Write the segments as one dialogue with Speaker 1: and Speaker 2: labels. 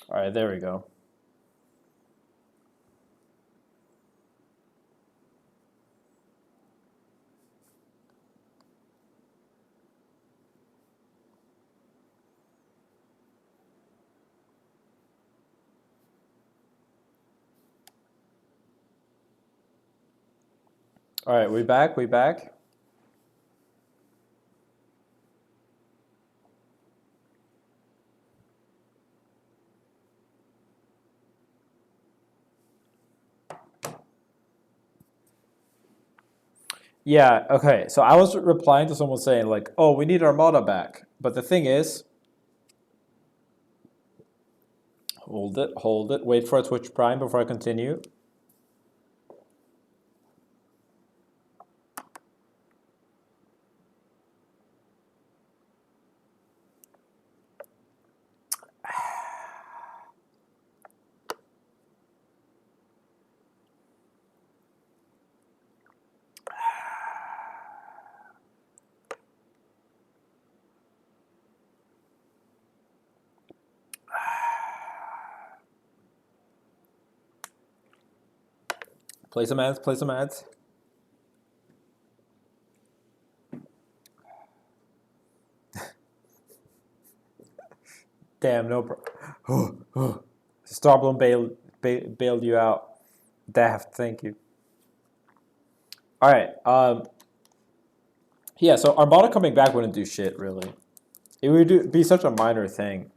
Speaker 1: All right, there we go. All right, we back? We back? Yeah, okay. So I was replying to someone saying like, "Oh, we need Armada back." But the thing is, hold it. Wait for a Twitch Prime before I continue. Play some ads, play some ads. Damn, no pro. Starbloom bailed you out. Daft, thank you. All right. Yeah, so Armada coming back wouldn't do shit, really. It would be such a minor thing.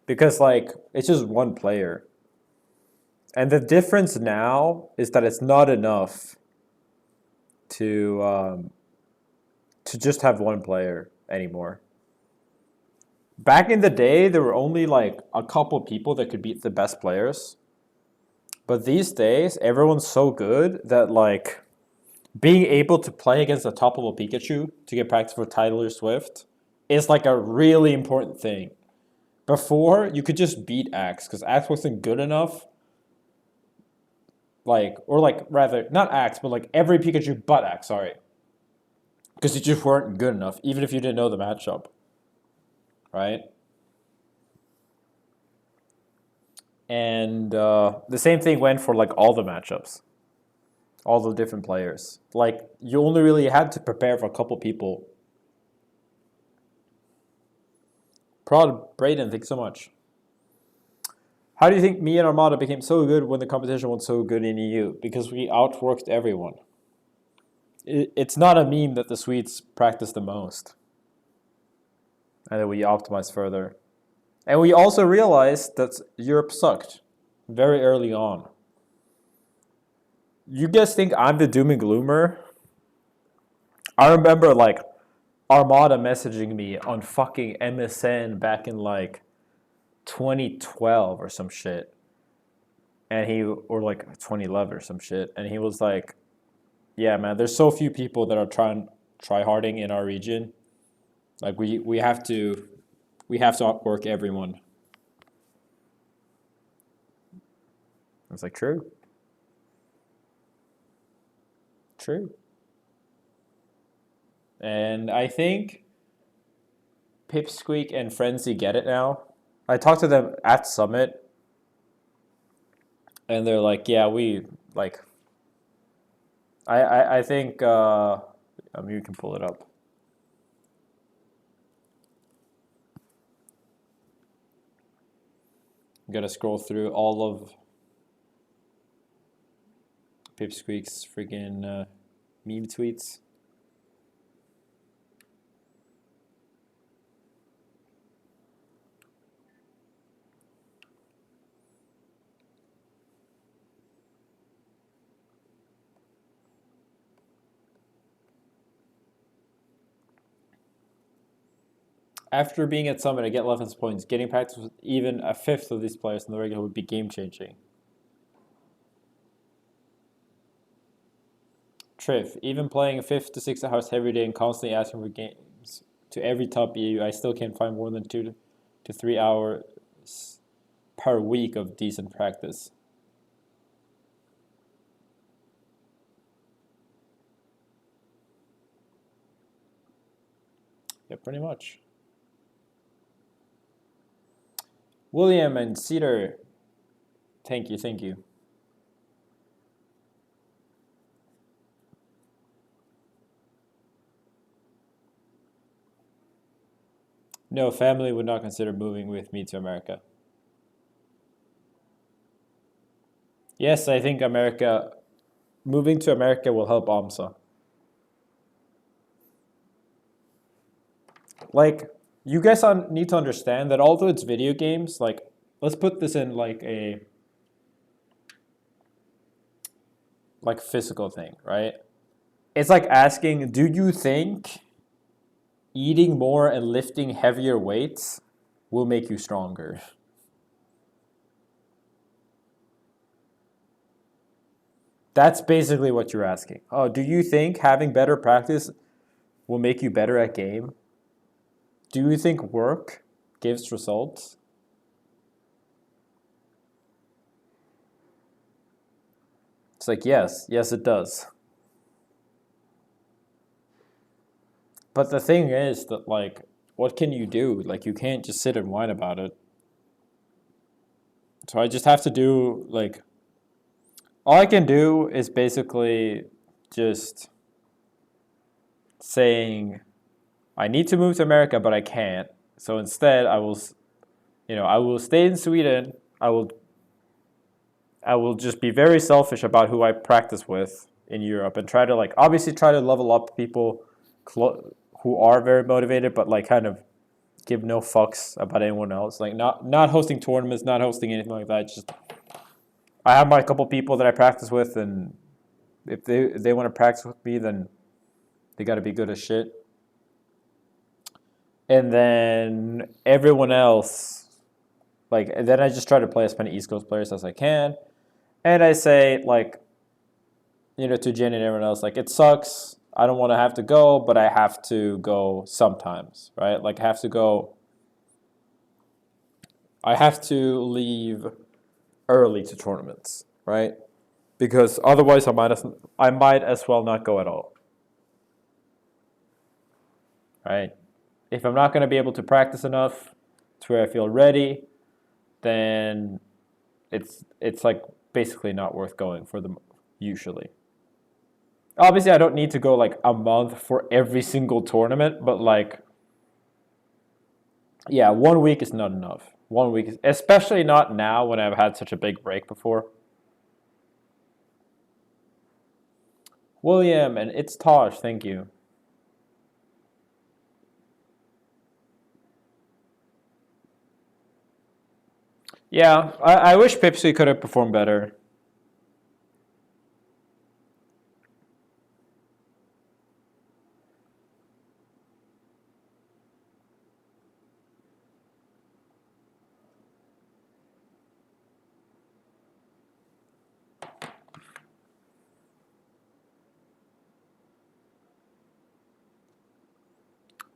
Speaker 1: Because, like, it's just one player. And the difference now is that it's not enough to just have one player anymore. Back in the day, there were only like a couple people that could beat the best players. But these days, everyone's so good that like being able to play against the top level Pikachu to get practice for Tyler Swift is like a really important thing. Before, you could just beat Axe because Axe wasn't good enough. Like, or like rather, not Axe, but like every Pikachu but Axe, sorry. Because you just weren't good enough, even if you didn't know the matchup. Right? And the same thing went for like all the matchups, all the different players. Like you only really had to prepare for a couple people. Proud Brayden, thanks so much. How do you think me and Armada became so good when the competition was so good in EU? Because we outworked everyone. It's not a meme that the Swedes practice the most, and then we optimized further. And we also realized that Europe sucked very early on. You guys think I'm the doom and gloomer? I remember like Armada messaging me on fucking MSN back in like 2012 or some shit. And or like 2011 or some shit. And he was like, yeah, man, there's so few people that are try harding in our region. Like we have to outwork everyone. I was like, true. True. And I think Pipsqueak and Frenzy get it now. I talked to them at Summit, and they're like, "Yeah, we like." I think you can pull it up. I'm gonna scroll through all of Pipsqueak's freaking meme tweets. After being at Summit, I get Leffen's points. Getting practice with even a fifth of these players in the regular would be game changing. Triff, even playing 5 to 6 hours every day and constantly asking for games to every top EU, I still can't find more than 2 to 3 hours per week of decent practice. Yeah, pretty much. William and Cedar, thank you, thank you. No, family would not consider moving with me to America. Yes, I think moving to America will help AMSA. Like, you guys need to understand that although it's video games, like, let's put this in like a physical thing, right? It's like asking, do you think eating more and lifting heavier weights will make you stronger? That's basically what you're asking. Oh, do you think having better practice will make you better at game? Do you think work gives results? It's like, yes, yes, it does. But the thing is that, like, what can you do? Like, you can't just sit and whine about it. So I just have to do, like, all I can do is basically just saying, I need to move to America, but I can't. So instead, I will stay in Sweden. I will just be very selfish about who I practice with in Europe and try to, like, obviously try to level up people who are very motivated, but like kind of give no fucks about anyone else. Like not hosting tournaments, not hosting anything like that. Just I have my couple people that I practice with, and if they want to practice with me, then they got to be good as shit. And then everyone else, like, and then I just try to play as many East Coast players as I can. And I say, like, to Jen and everyone else, like, it sucks. I don't want to have to go, but I have to go sometimes, right? Like, I have to leave early to tournaments, right? Because otherwise I might as well not go at all, right? If I'm not going to be able to practice enough to where I feel ready, then it's like basically not worth going for them usually. Obviously, I don't need to go like a month for every single tournament, but like, yeah, 1 week is not enough. 1 week is, especially not now when I've had such a big break before. William and it's Tosh, thank you. Yeah, I wish Pipsy could have performed better.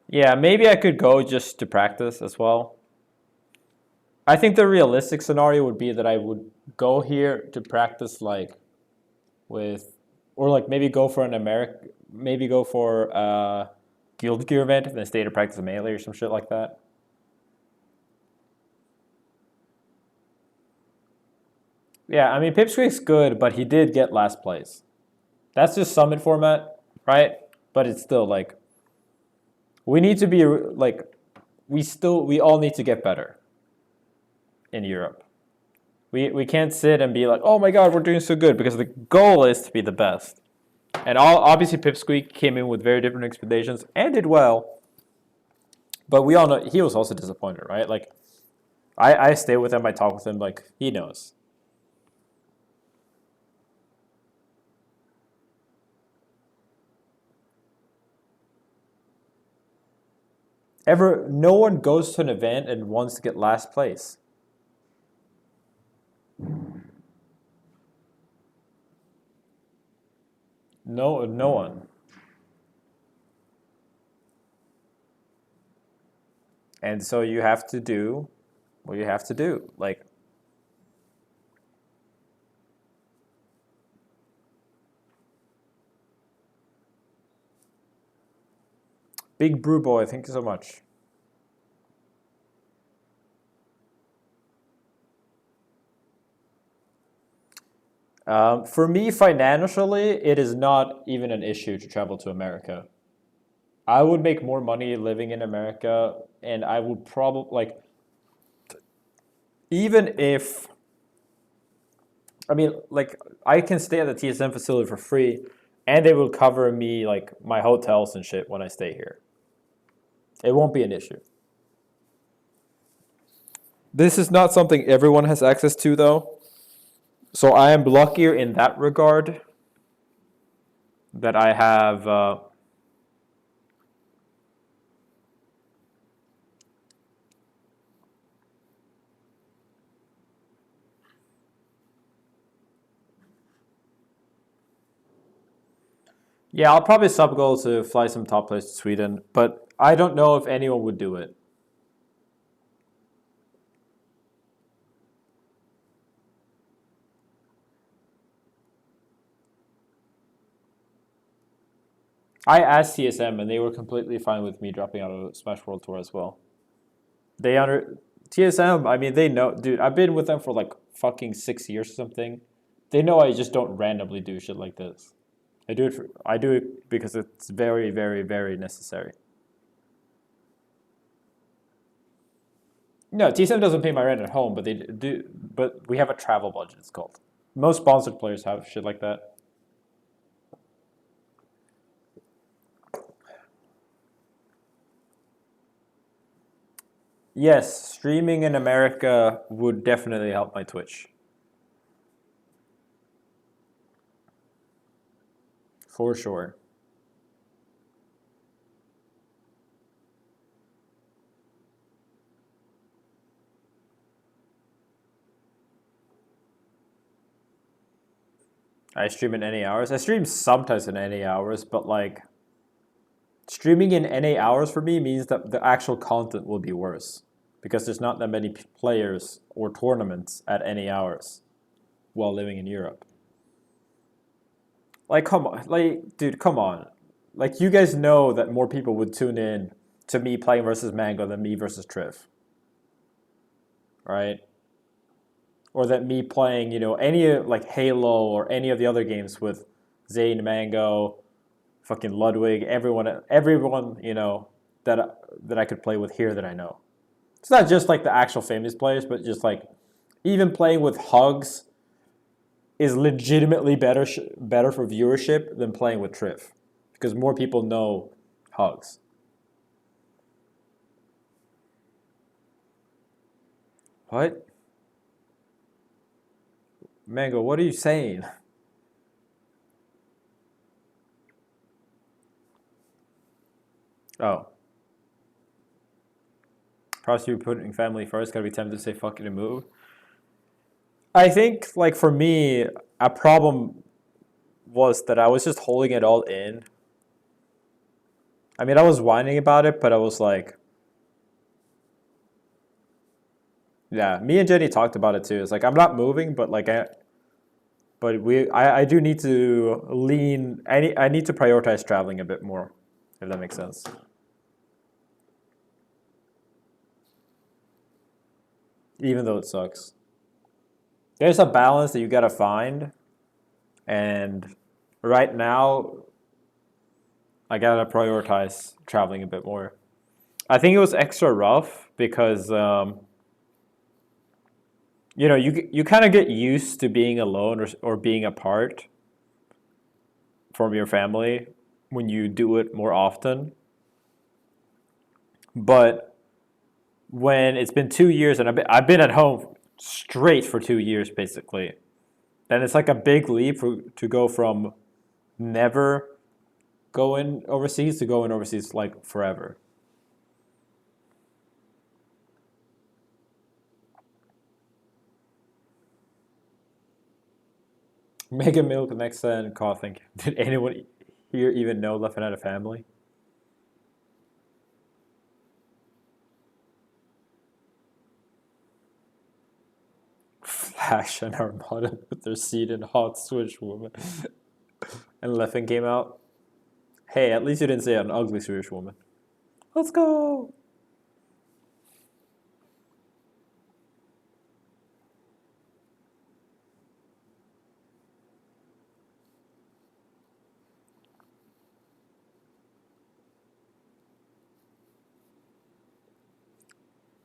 Speaker 1: Yeah, maybe I could go just to practice as well. I think the realistic scenario would be that I would go here to practice like with, or like maybe go for maybe go for a Guild Gear event and then stay to practice Melee or some shit like that. Yeah, I mean Pipsqueak's good, but he did get last place. That's just summit format, right? But it's still like we need to be like we all need to get better in Europe. We can't sit and be like, oh my god, we're doing so good, because the goal is to be the best. And obviously Pipsqueak came in with very different expectations and did well. But we all know he was also disappointed, right? Like I stay with him, I talk with him, like he knows. No one goes to an event and wants to get last place. No one. And so you have to do what you have to do. Like, Big Brew Boy, thank you so much. For me, financially, it is not even an issue to travel to America. I would make more money living in America, and I would probably like even if I mean like I can stay at the TSM facility for free, and they will cover me like my hotels and shit when I stay here. It won't be an issue. This is not something everyone has access to, though. So I am luckier in that regard that I have. Yeah, I'll probably sub goal to fly some top players to Sweden, but I don't know if anyone would do it. I asked TSM and they were completely fine with me dropping out of Smash World Tour as well. They under TSM. I mean, they know, dude. I've been with them for like fucking 6 years or something. They know I just don't randomly do shit like this. I do it because it's very, very, very necessary. No, TSM doesn't pay my rent at home, but they do. But we have a travel budget. It's called. Most sponsored players have shit like that. Yes, streaming in America would definitely help my Twitch. For sure. I stream in any hours. I stream sometimes in any hours, but like streaming in any hours for me means that the actual content will be worse because there's not that many players or tournaments at any hours while living in Europe. Like, come on, like, dude, come on. Like, you guys know that more people would tune in to me playing versus Mango than me versus Triff, right? Or that me playing, any like Halo or any of the other games with Zane, Mango, fucking Ludwig, everyone, that I could play with here that I know. It's not just like the actual famous players, but just like even playing with Hugs is legitimately better for viewership than playing with Triff because more people know Hugs. What? Mango, what are you saying? Oh, probably you putting family first. Gotta be tempted to say fuck it and move. I think like for me, a problem was that I was just holding it all in. I mean, I was whining about it, but I was like, yeah, me and Jenny talked about it too. It's like I'm not moving, but like I do need to lean. I need to prioritize traveling a bit more, if that makes sense. Even though it sucks, there's a balance that you gotta find, and right now I gotta prioritize traveling a bit more. I think it was extra rough because you kind of get used to being alone or being apart from your family when you do it more often. But when it's been 2 years and I've been at home straight for 2 years basically, then it's like a big leap to go from never going overseas to going overseas like forever. Mega Milk next and coughing. Did anyone here even know Leffen had a family? Flash and Armada with their seat in hot Swedish woman. And Leffen came out. Hey, at least you didn't say an ugly Swedish woman. Let's go.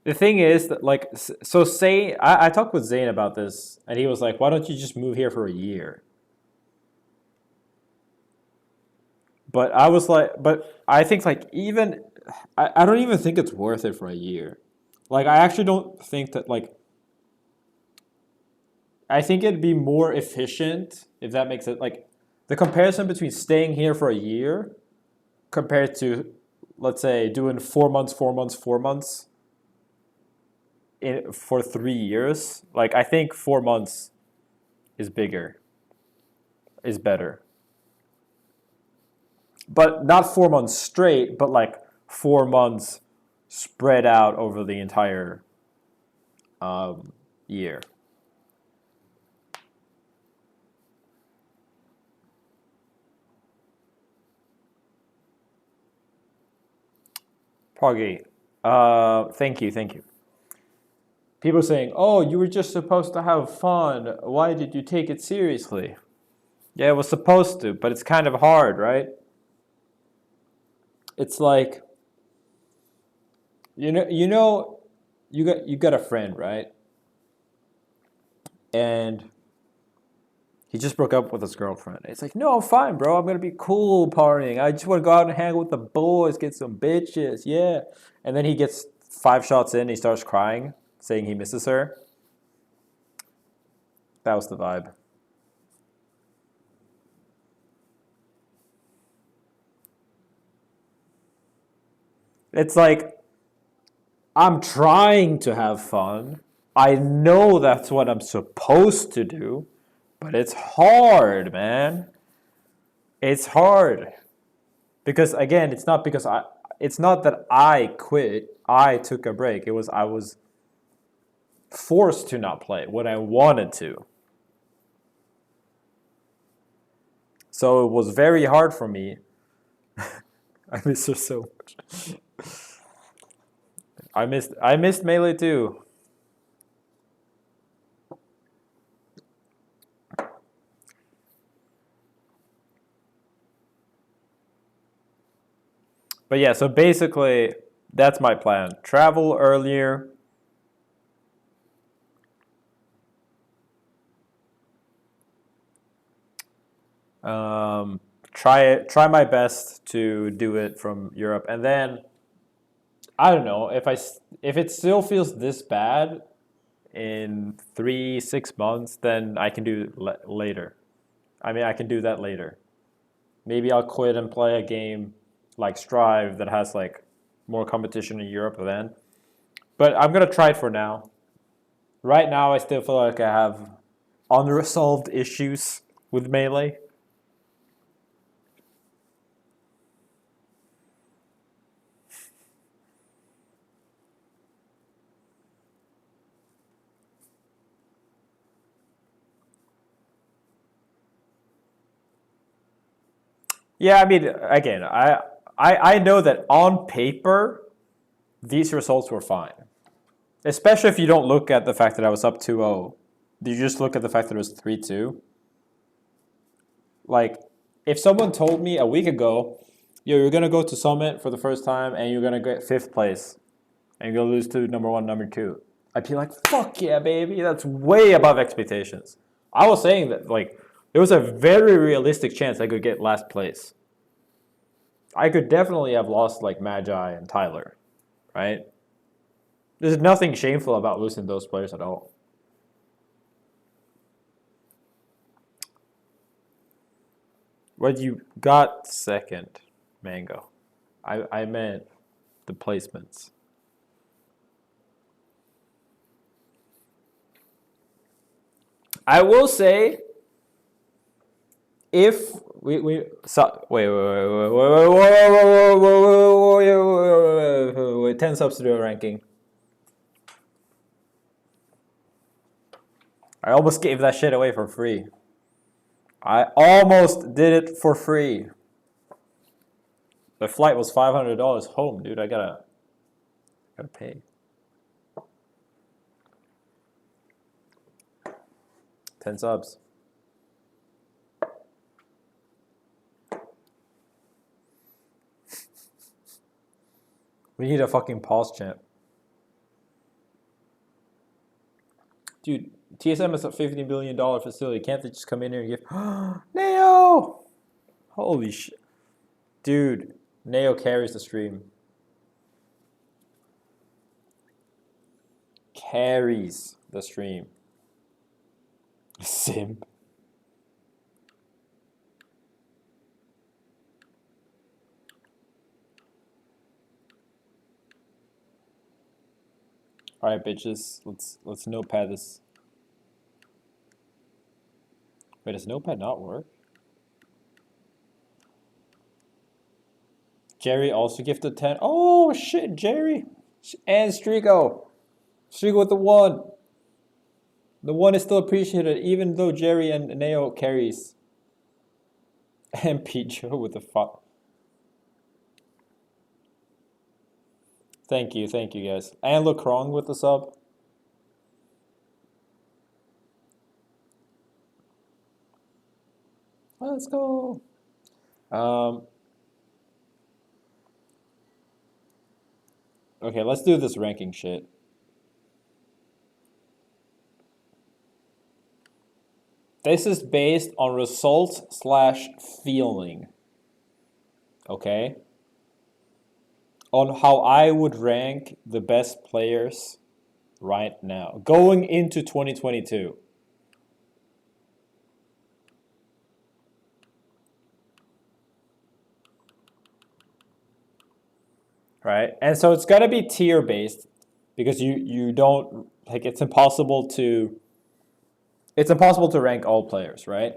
Speaker 1: The thing is that like so say I talked with Zane about this and he was like, why don't you just move here for a year? But I was like, but I think like even I don't even think it's worth it for a year. Like I actually don't think that like I think it'd be more efficient if that makes it like the comparison between staying here for a year compared to let's say doing 4 months, 4 months, 4 months for 3 years. Like I think 4 months is bigger, is better. But not 4 months straight, but like 4 months spread out over the entire year. Poggy, thank you, thank you. People saying, "Oh, you were just supposed to have fun. Why did you take it seriously?" Yeah, it was supposed to, but it's kind of hard, right? It's like you got a friend, right? And he just broke up with his girlfriend. It's like, no, I'm fine, bro. I'm gonna be cool partying. I just want to go out and hang out with the boys, get some bitches, yeah. And then he gets 5 shots in, he starts crying, saying he misses her. That was the vibe. It's like I'm trying to have fun. I know that's what I'm supposed to do, but it's hard, man. It's hard. Because again, it's not that I quit. I took a break. It was I was forced to not play when I wanted to. So it was very hard for me. I miss her so much. I missed Melee too. But yeah, so basically that's my plan. Travel earlier. Try my best to do it from Europe, and then I don't know if it still feels this bad in 3 6 months, then I can do later. I mean, I can do that later. Maybe I'll quit and play a game like Strive that has like more competition in Europe then. But I'm gonna try it for now. Right now, I still feel like I have unresolved issues with Melee. Yeah, I mean, again, I know that on paper these results were fine, especially if you don't look at the fact that I was up 2-0. Do you just look at the fact that it was 3-2? Like, if someone told me a week ago, yo, you're gonna go to Summit for the first time and you're gonna get fifth place and you're gonna lose to number one, number two, I'd be like, fuck yeah, baby, that's way above expectations. I was saying that like there was a very realistic chance I could get last place. I could definitely have lost like Magi and Tyler, right? There's nothing shameful about losing those players at all. What you got second, Mango? I meant the placements. I will say if we so, wait 10 subs to do a ranking. I almost gave that shit away for free. I almost did it for free. The flight was $500 home, dude. I gotta pay. 10 subs. We need a fucking pause champ. Dude, TSM is a $50 billion facility. Can't they just come in here and give Neo? Holy shit. Dude, Neo carries the stream. Carries the stream. Simp. All right, bitches. Let's notepad this. Wait, does notepad not work? Jerry also gifted 10. Oh shit, Jerry and Strigo. Strigo with the 1. The 1 is still appreciated, even though Jerry and Neo carries. And Picho with the 5. Thank you guys. And Lacron with the sub. Let's go. Okay, let's do this ranking shit. This is based on results/feeling. Okay? On how I would rank the best players right now, going into 2022. Right? And so it's got to be tier based because you don't like it's impossible to rank all players, right?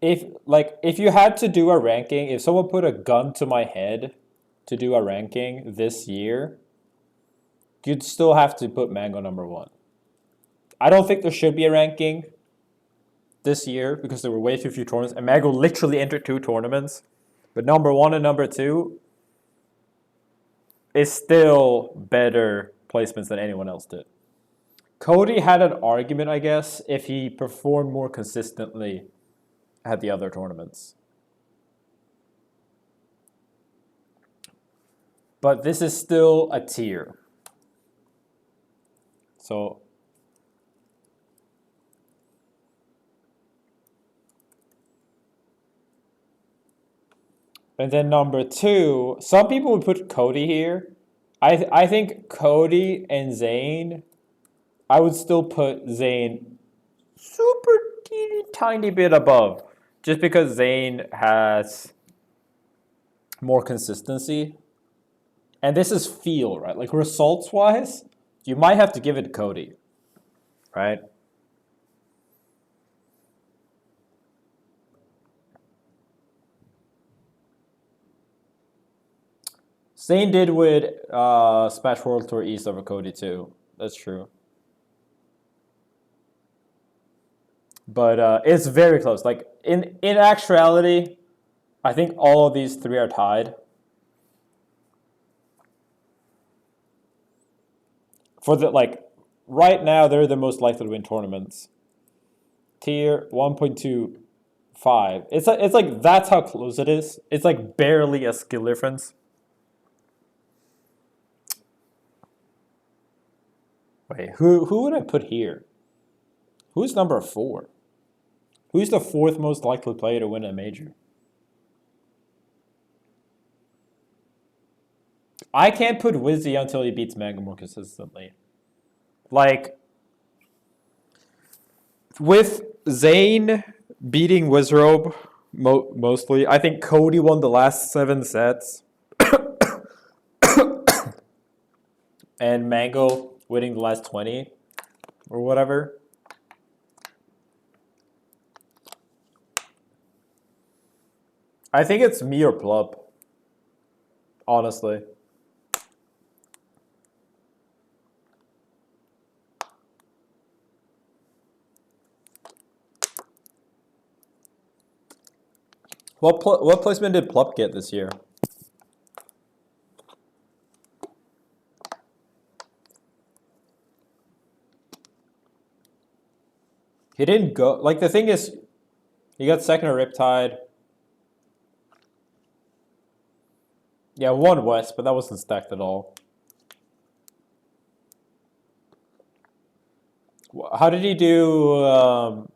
Speaker 1: If you had to do a ranking, if someone put a gun to my head to do a ranking this year, you'd still have to put Mango number 1. I don't think there should be a ranking this year because there were way too few tournaments, and Mango literally entered 2 tournaments. But number 1 and number 2 is still better placements than anyone else did. Cody had an argument, I guess, if he performed more consistently at the other tournaments. But this is still a tier. So and then number 2, some people would put Cody here. I think Cody and Zayn, I would still put Zayn super tiny bit above. Just because Zayn has more consistency. And this is feel, right? Like results-wise, you might have to give it to Cody, right? Zayn did with Smash World Tour East over Cody too. That's true. But it's very close. Like in actuality, I think all of these 3 are tied. For the right now, they're the most likely to win tournaments. Tier 1.25. It's like that's how close it is. It's like barely a skill difference. Wait, who would I put here? Who's number 4? Who's the 4th most likely player to win a major? I can't put Wizzy until he beats Mango more consistently. Like, with Zayn beating Wizrobe mostly, I think Cody won the last 7 sets. And Mango winning the last 20 or whatever. I think it's me or Plup, honestly. What placement did Plup get this year? He didn't go. Like, the thing is, he got second at Riptide. Yeah, one West, but that wasn't stacked at all. How did he do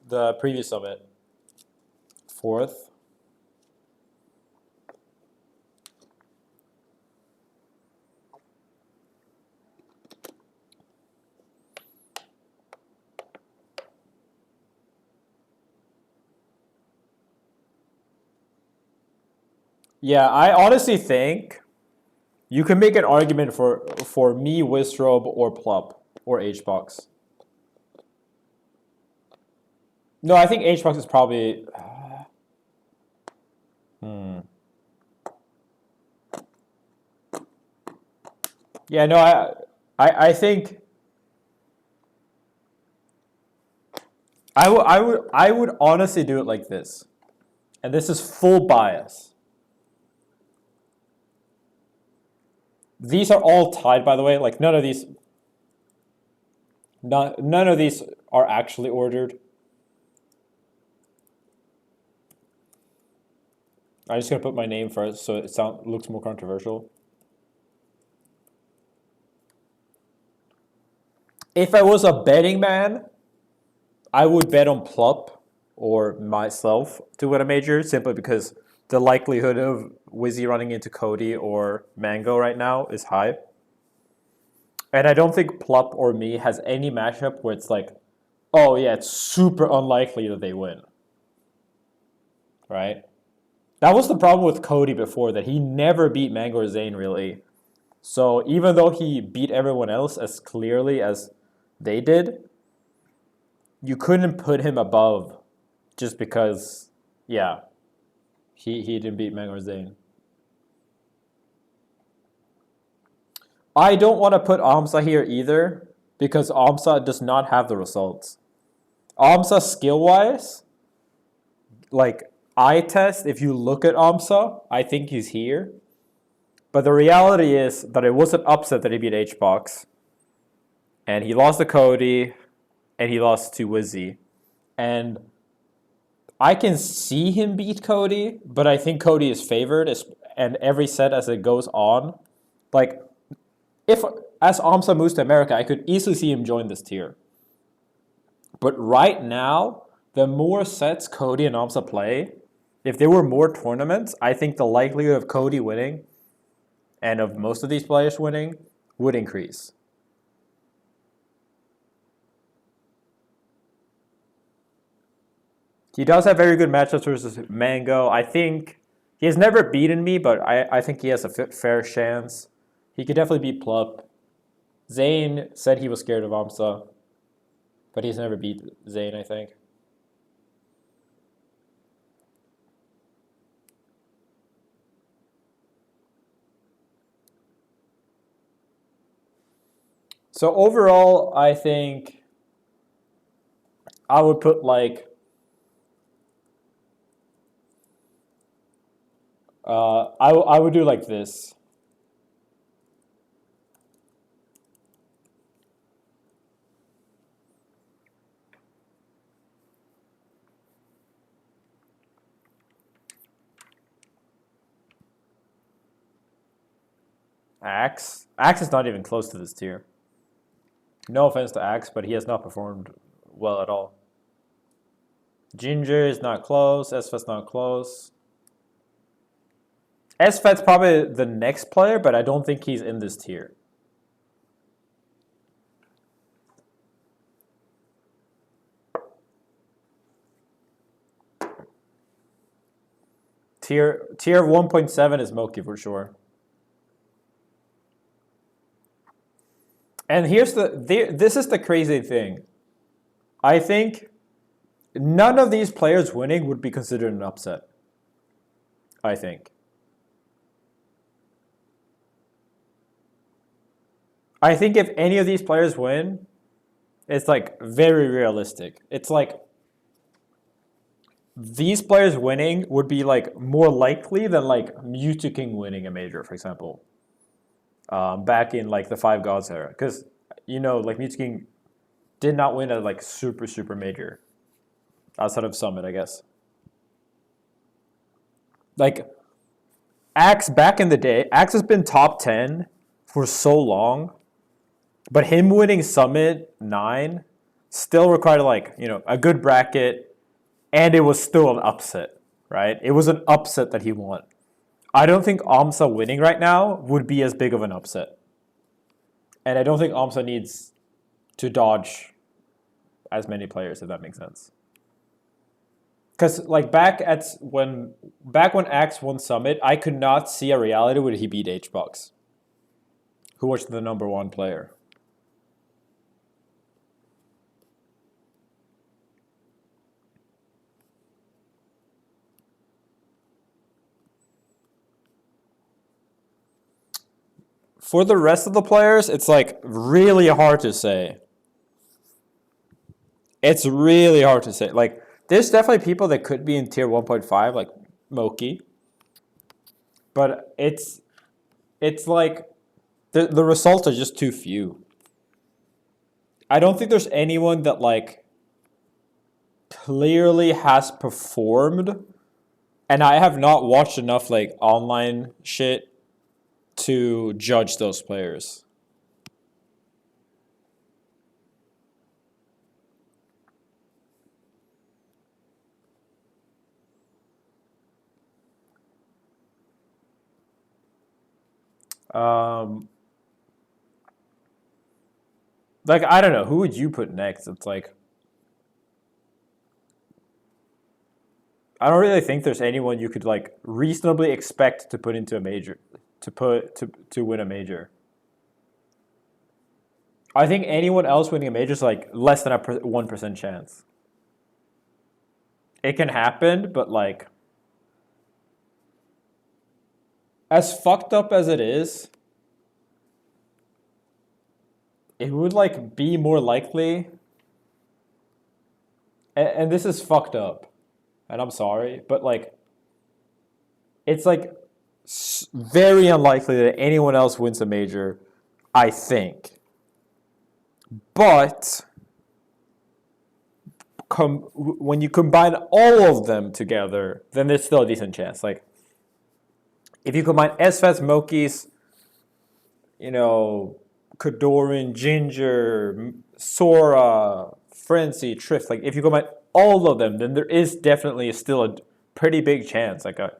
Speaker 1: the previous summit? Fourth. Yeah, I honestly think you can make an argument for me, Wisrobe, or Plup, or HBox. No, I think HBox is probably. Hmm. Yeah, no, I think I would honestly do it like this, and this is full bias. These are all tied, by the way. Like none of these are actually ordered. I'm just gonna put my name first, so it looks more controversial. If I was a betting man, I would bet on Plup or myself to win a major simply because the likelihood of Wizzy running into Cody or Mango right now is high. And I don't think Plup or me has any matchup where it's like, oh yeah, it's super unlikely that they win. Right? That was the problem with Cody before, that he never beat Mango or Zayn really. So even though he beat everyone else as clearly as they did, you couldn't put him above just because, yeah, he didn't beat Mango or Zayn. I don't want to put Amsa here either because Amsa does not have the results. Amsa skill wise, like eye test, if you look at Amsa, I think he's here. But the reality is that it was an upset that he beat HBox. And he lost to Cody and he lost to Wizzy. And I can see him beat Cody, but I think Cody is favored, and every set as it goes on. Like, if as Amsa moves to America, I could easily see him join this tier. But right now, the more sets Cody and Amsa play, if there were more tournaments, I think the likelihood of Cody winning and of most of these players winning would increase. He does have very good matchups versus Mango. I think he has never beaten me, but I think he has a fair chance. He could definitely beat Plup. Zayn said he was scared of Amsa, but he's never beat Zayn, I think. So overall, I think I would put like I would do like this. Axe is not even close to this tier. No offense to Axe, but he has not performed well at all. Ginger is not close. SFET's not close. SFET's probably the next player, but I don't think he's in this tier. Tier 1.7 is Moki for sure. And this is the crazy thing. I think none of these players winning would be considered an upset. I think. I think if any of these players win, it's like very realistic. It's like these players winning would be like more likely than like Mewtwo King winning a major, for example. Back in like the Five Gods era, because like Mewtwo King did not win a like super major outside of Summit, I guess. Like Axe back in the day, Axe has been top 10 for so long, but him winning Summit 9 still required like, a good bracket, and it was still an upset, right? It was an upset that he won. I don't think Amsa winning right now would be as big of an upset. And I don't think Amsa needs to dodge as many players, if that makes sense. Because like back when Axe won Summit, I could not see a reality where he beat HBox, who was the number one player. For the rest of the players, it's like really hard to say. It's really hard to say. Like, there's definitely people that could be in tier 1.5, like Moki. But it's like the results are just too few. I don't think there's anyone that like clearly has performed, and I have not watched enough like online shit to judge those players. Like, I don't know, who would you put next? It's like, I don't really think there's anyone you could like reasonably expect to put into a major, to win a major. I think anyone else winning a major is like less than a 1% chance. It can happen, but like, as fucked up as it is, it would like be more likely. And this is fucked up, and I'm sorry, but like, it's like very unlikely that anyone else wins a major, I think. But when you combine all of them together, then there's still a decent chance. Like, if you combine SFAT's, Moki's, Kadoran, Ginger, Sora, Frenzy, Trift, like if you combine all of them, then there is definitely still a pretty big chance, like a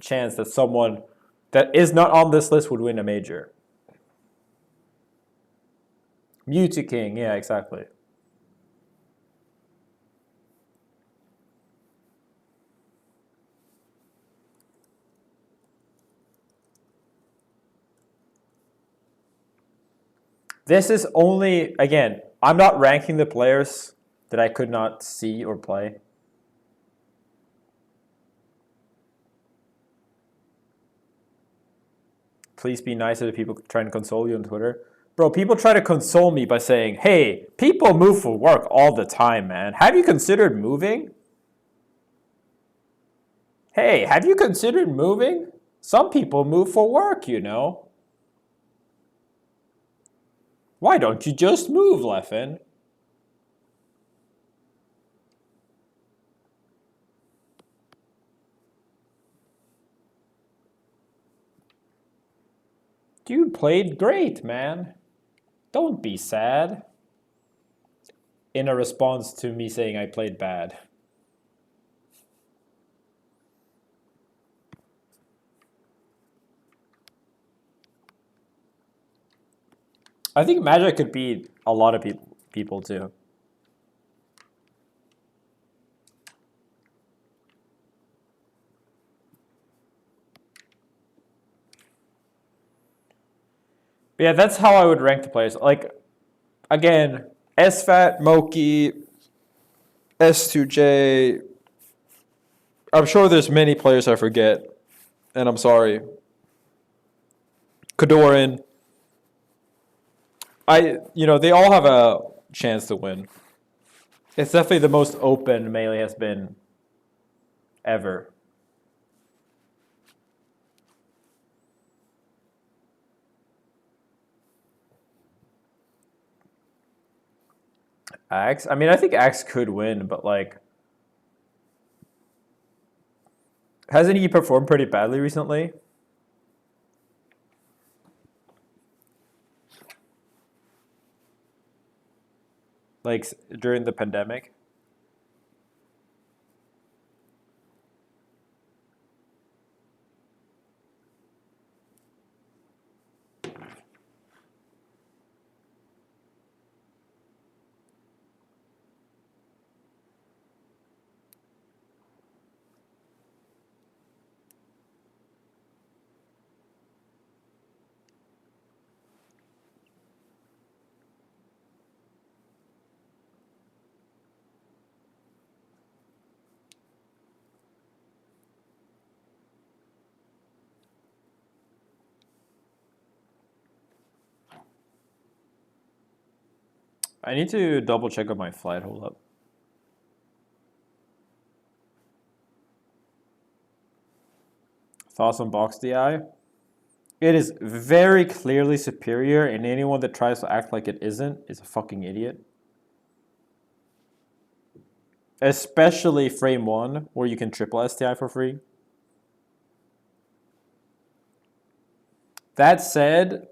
Speaker 1: chance that someone that is not on this list would win a major. Mewtwo King, yeah, exactly. This is only, again, I'm not ranking the players that I could not see or play. Please be nice to the people trying to console you on Twitter. Bro, people try to console me by saying, hey, people move for work all the time, man. Have you considered moving? Hey, have you considered moving? Some people move for work, Why don't you just move, Leffen? You played great, man. Don't be sad. In a response to me saying I played bad. I think Magic could beat a lot of people too. But yeah, that's how I would rank the players. Like, again, SFAT, Moki, S2J. I'm sure there's many players I forget, and I'm sorry. Kadoran. They all have a chance to win. It's definitely the most open Melee has been ever. Axe? I mean, I think Axe could win, but like, Hasn't he performed pretty badly recently? Like during the pandemic? I need to double check on my flight. Hold up. Thoughts on box DI? It is very clearly superior, and anyone that tries to act like it isn't is a fucking idiot. Especially frame 1, where you can triple STI for free. That said,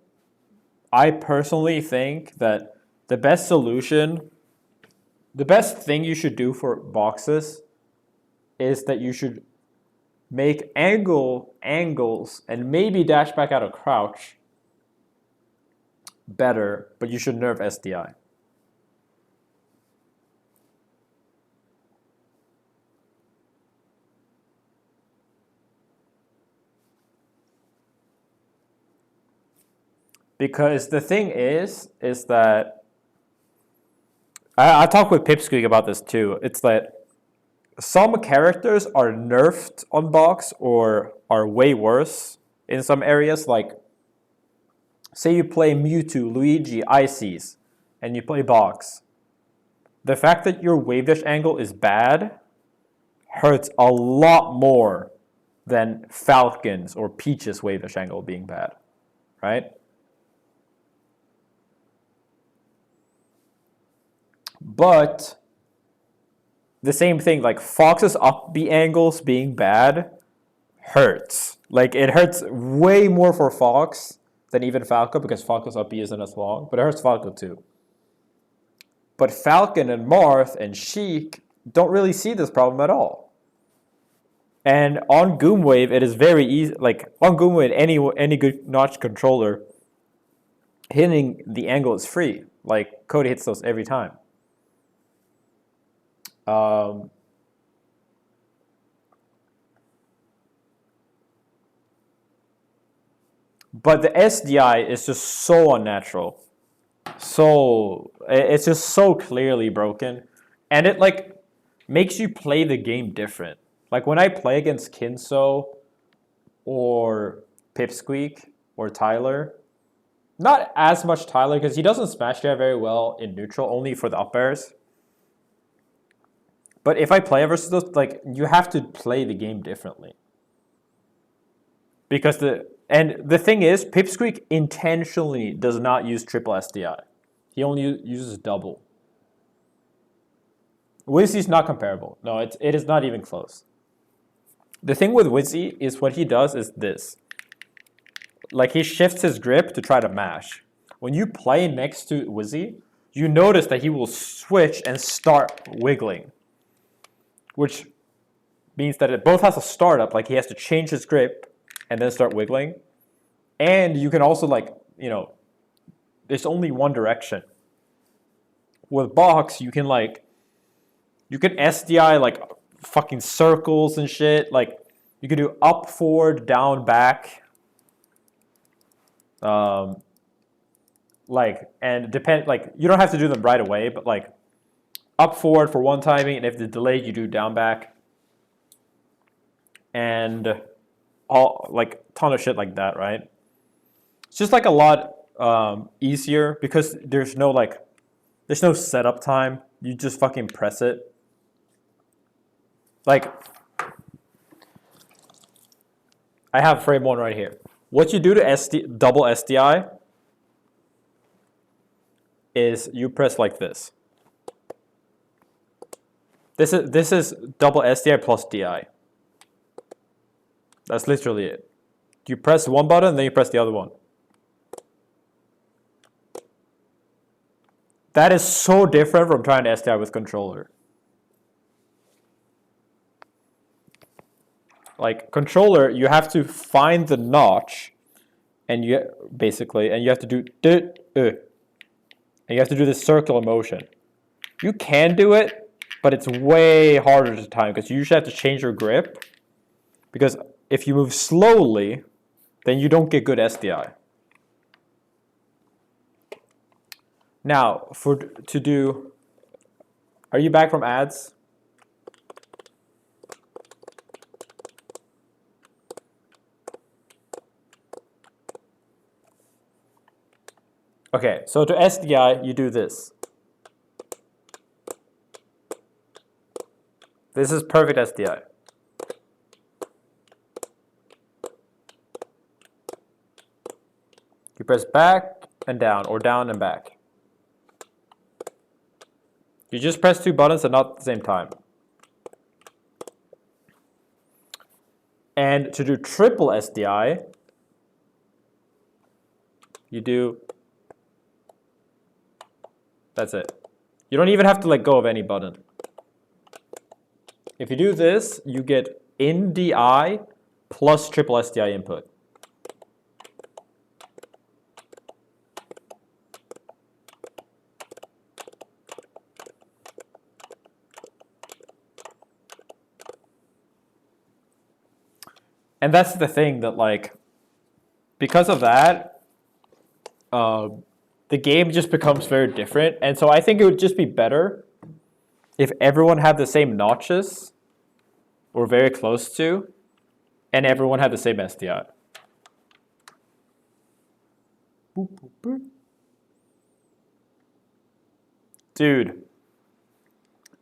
Speaker 1: I personally think that the best solution, the best thing you should do for boxes is that you should make angles and maybe dash back out of crouch better, but you should nerf SDI. Because the thing is that I talked with Pipsqueak about this too. It's that some characters are nerfed on box or are way worse in some areas. Like, say you play Mewtwo, Luigi, Ices, and you play box. The fact that your wave dash angle is bad hurts a lot more than Falcon's or Peach's wave dash angle being bad, right? But the same thing, like Fox's up B angles being bad hurts. Like it hurts way more for Fox than even Falco because Falco's up B isn't as long, but it hurts Falco too. But Falcon and Marth and Sheik don't really see this problem at all. And on Goomwave, it is very easy. Like on Goomwave, any good notch controller, hitting the angle is free. Like Cody hits those every time. But the SDI is just so unnatural. So it's just so clearly broken. And it like makes you play the game different. Like when I play against Kinso or Pipsqueak or Tyler, not as much Tyler because he doesn't smash jab very well in neutral, only for the up airs. But if I play versus those, like you have to play the game differently. Because the thing is, Pipsqueak intentionally does not use triple SDI. He only uses double. Wizzy is not comparable. No, it is not even close. The thing with Wizzy is what he does is this. Like he shifts his grip to try to mash. When you play next to Wizzy, you notice that he will switch and start wiggling. Which means that it both has a startup, like he has to change his grip and then start wiggling. And you can also like, there's only one direction. With box, you can SDI like fucking circles and shit. Like you can do up, forward, down, back. And depend like you don't have to do them right away, but like up, forward for one timing, and if the delay, you do down, back. And all like ton of shit like that, right? It's just like a lot easier because there's no setup time. You just fucking press it. Like I have frame 1 right here. What you do to double SDI is you press like this. This is double SDI plus DI. That's literally it. You press one button, then you press the other one. That is so different from trying to SDI with controller. Like controller, you have to find the notch, and you basically, and you have to do and you have to do this circular motion. You can do it, but it's way harder to time because you usually have to change your grip. Because if you move slowly, then you don't get good SDI. Now, to do, are you back from ads? Okay, so to SDI, you do this. This is perfect SDI. You press back and down, or down and back. You just press two buttons and not at the same time. And to do triple SDI, you do, that's it. You don't even have to let go of any button. If you do this, you get NDI plus triple SDI input. And that's the thing that, like, because of that, the game just becomes very different. And so I think it would just be better if everyone had the same notches, or very close to, and everyone had the same SDI. Dude,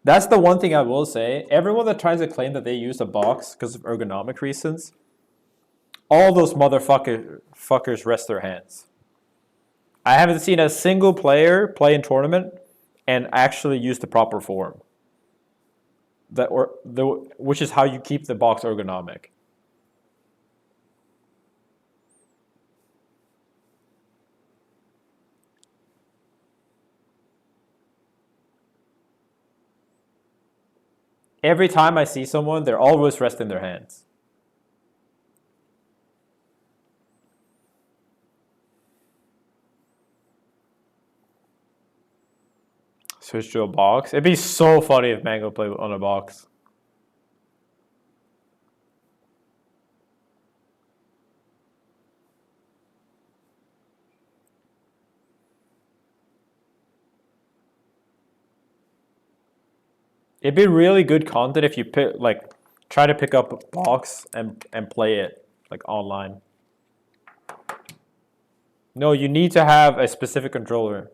Speaker 1: that's the one thing I will say. Everyone that tries to claim that they use a box because of ergonomic reasons, all those motherfuckers rest their hands. I haven't seen a single player play in tournament and actually use the proper form. Which is how you keep the box ergonomic. Every time I see someone, they're always resting their hands. Switch to a box. It'd be so funny if Mango played on a box. It'd be really good content if you try to pick up a box and play it like online. No, you need to have a specific controller.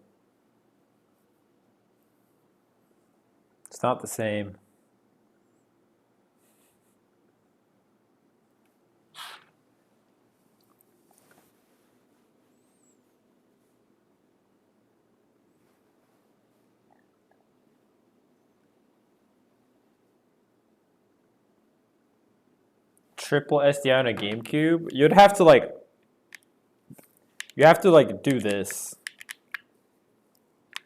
Speaker 1: It's not the same. Triple SDI on a GameCube, you have to do this.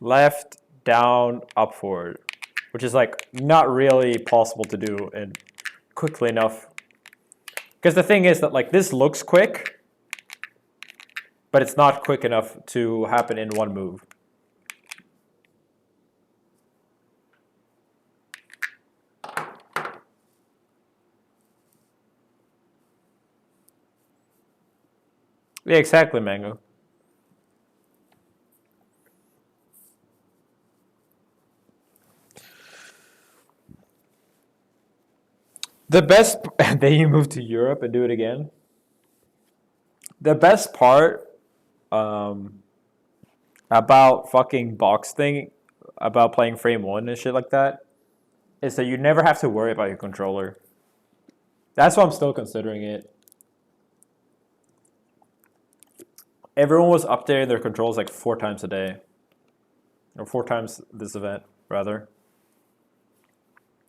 Speaker 1: Left, down, up, forward, which is like not really possible to do and quickly enough. Because the thing is that like this looks quick, but it's not quick enough to happen in one move. Yeah, exactly, Mango. The best, then you move to Europe and do it again. The best part about fucking box thing, about playing frame one and shit like that, is that you never have to worry about your controller. That's why I'm still considering it. Everyone was updating their controls like 4 times a day. Or 4 times this event, rather.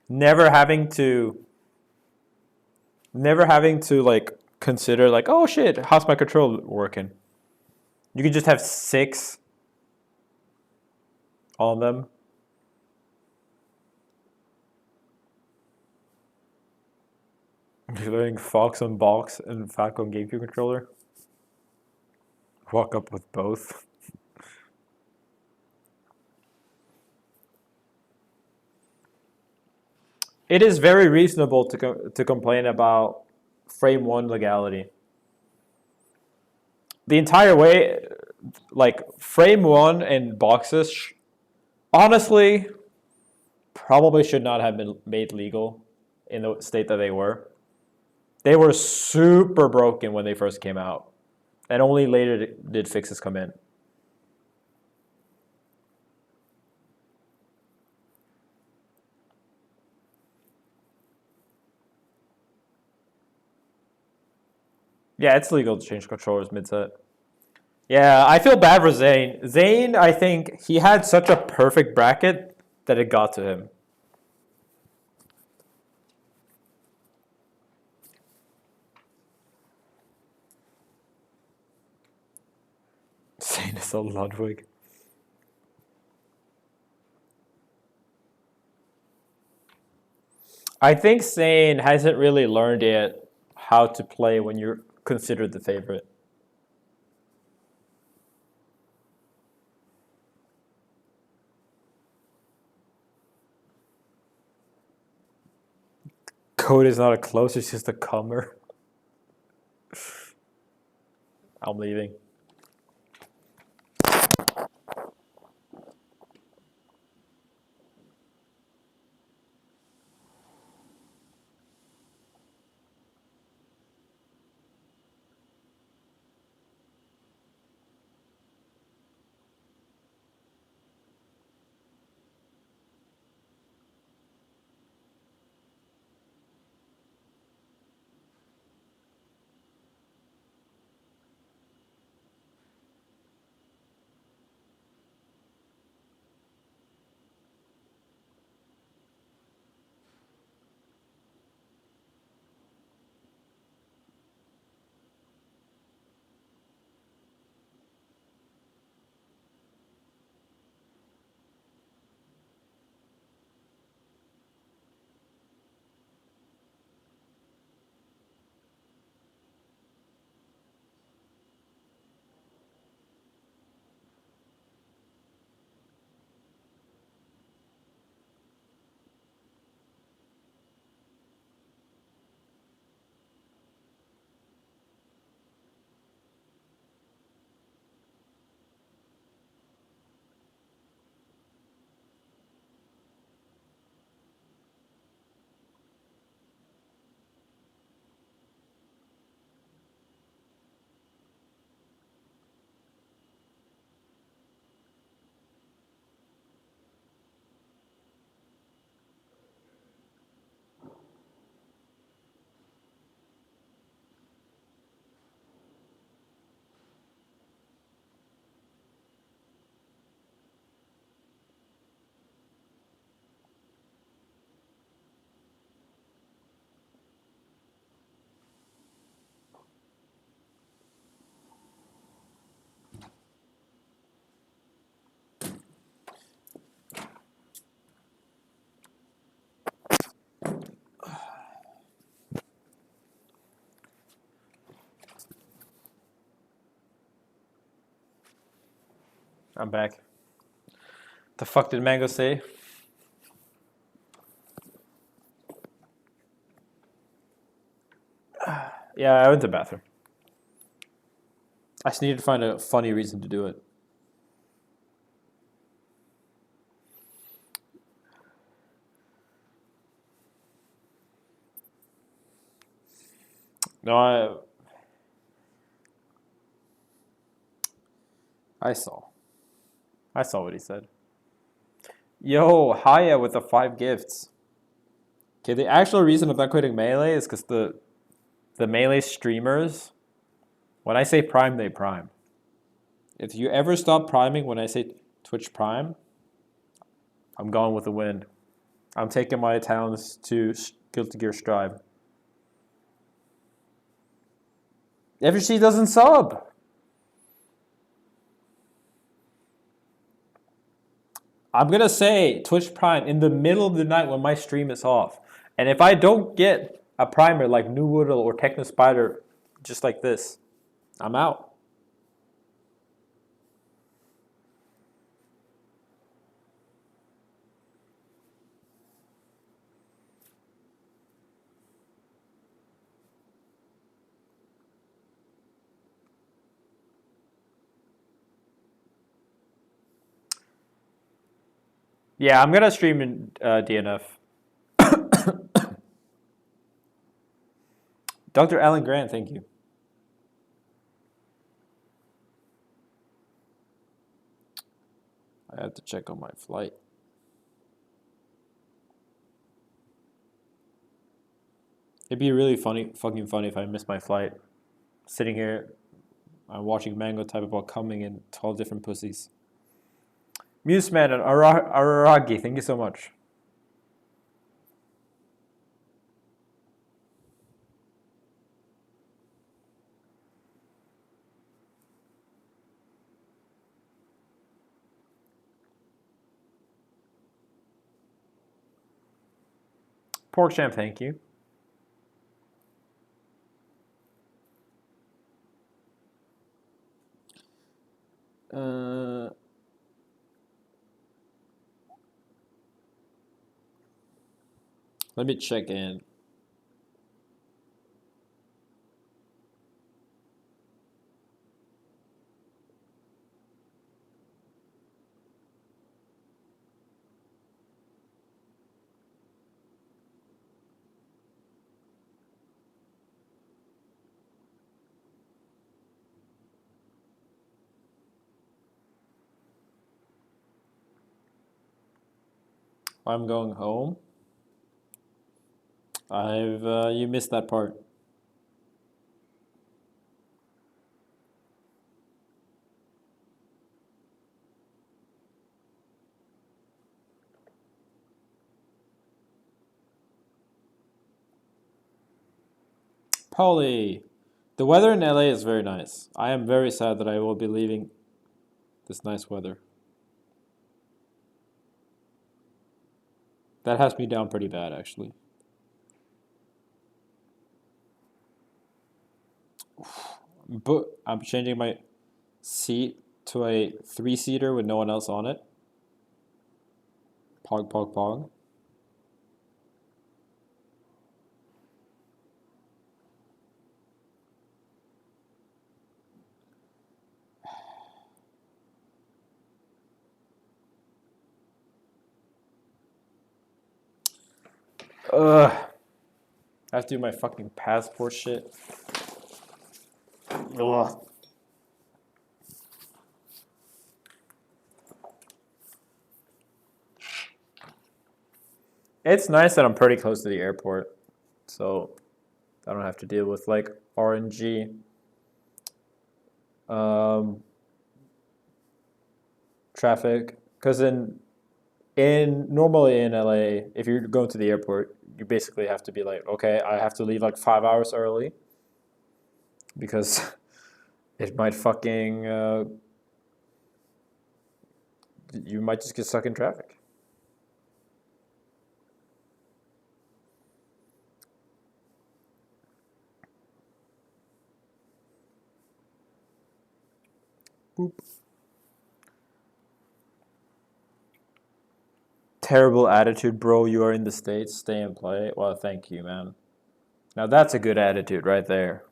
Speaker 1: Never having to Never having to like consider like, oh shit, how's my control working? You can just have 6 on them. You're learning Fox on box and Falcon GameCube controller. Walk up with both. It is very reasonable to complain about frame 1 legality. The entire way, like frame 1 and boxes, honestly, probably should not have been made legal in the state that they were. They were super broken when they first came out, and only later did fixes come in. Yeah, it's legal to change controllers mid-set. Yeah, I feel bad for Zane. Zane, I think he had such a perfect bracket that it got to him. Zane is a Ludwig. I think Zane hasn't really learned yet how to play when you're considered the favorite. Code is not a close, it's just a comer. I'm leaving. I'm back. The fuck did Mango say? Yeah, I went to the bathroom. I just needed to find a funny reason to do it. No, I saw. I saw what he said. Yo, Haya with the 5 gifts. Okay, the actual reason of not quitting Melee is because the Melee streamers, when I say prime, they prime. If you ever stop priming when I say Twitch Prime, I'm going with the win. I'm taking my talents to Guilty Gear Strive. If she doesn't sub. I'm going to say Twitch Prime in the middle of the night when my stream is off. And if I don't get a primer like New Woodle or Techno Spider, just like this, I'm out. Yeah, I'm going to stream in DNF. Dr. Alan Grant, thank you. I have to check on my flight. It'd be really fucking funny if I missed my flight. Sitting here, I'm watching Mango type about coming in 12 different pussies. Museman and Araragi, thank you so much. Pork Champ, thank you. Let me check in. I'm going home. You missed that part. Polly, the weather in LA is very nice. I am very sad that I will be leaving this nice weather. That has me down pretty bad, actually. But I'm changing my seat to a 3-seater with no one else on it. Pog, pog, pog. Ugh. I have to do my fucking passport shit. Ugh. It's nice that I'm pretty close to the airport, so I don't have to deal with like RNG. Traffic, because normally in LA, if you're going to the airport, you basically have to be like, okay, I have to leave like 5 hours early because it might fucking you might just get stuck in traffic. Boop. Terrible attitude, bro. You are in the States. Stay and play. Well, thank you, man. Now that's a good attitude right there.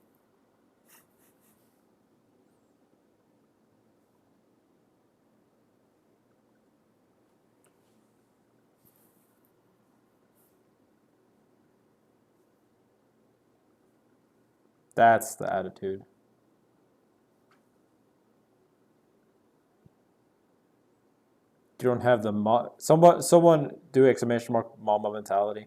Speaker 1: That's the attitude. You don't have the someone do exclamation mark mama mentality.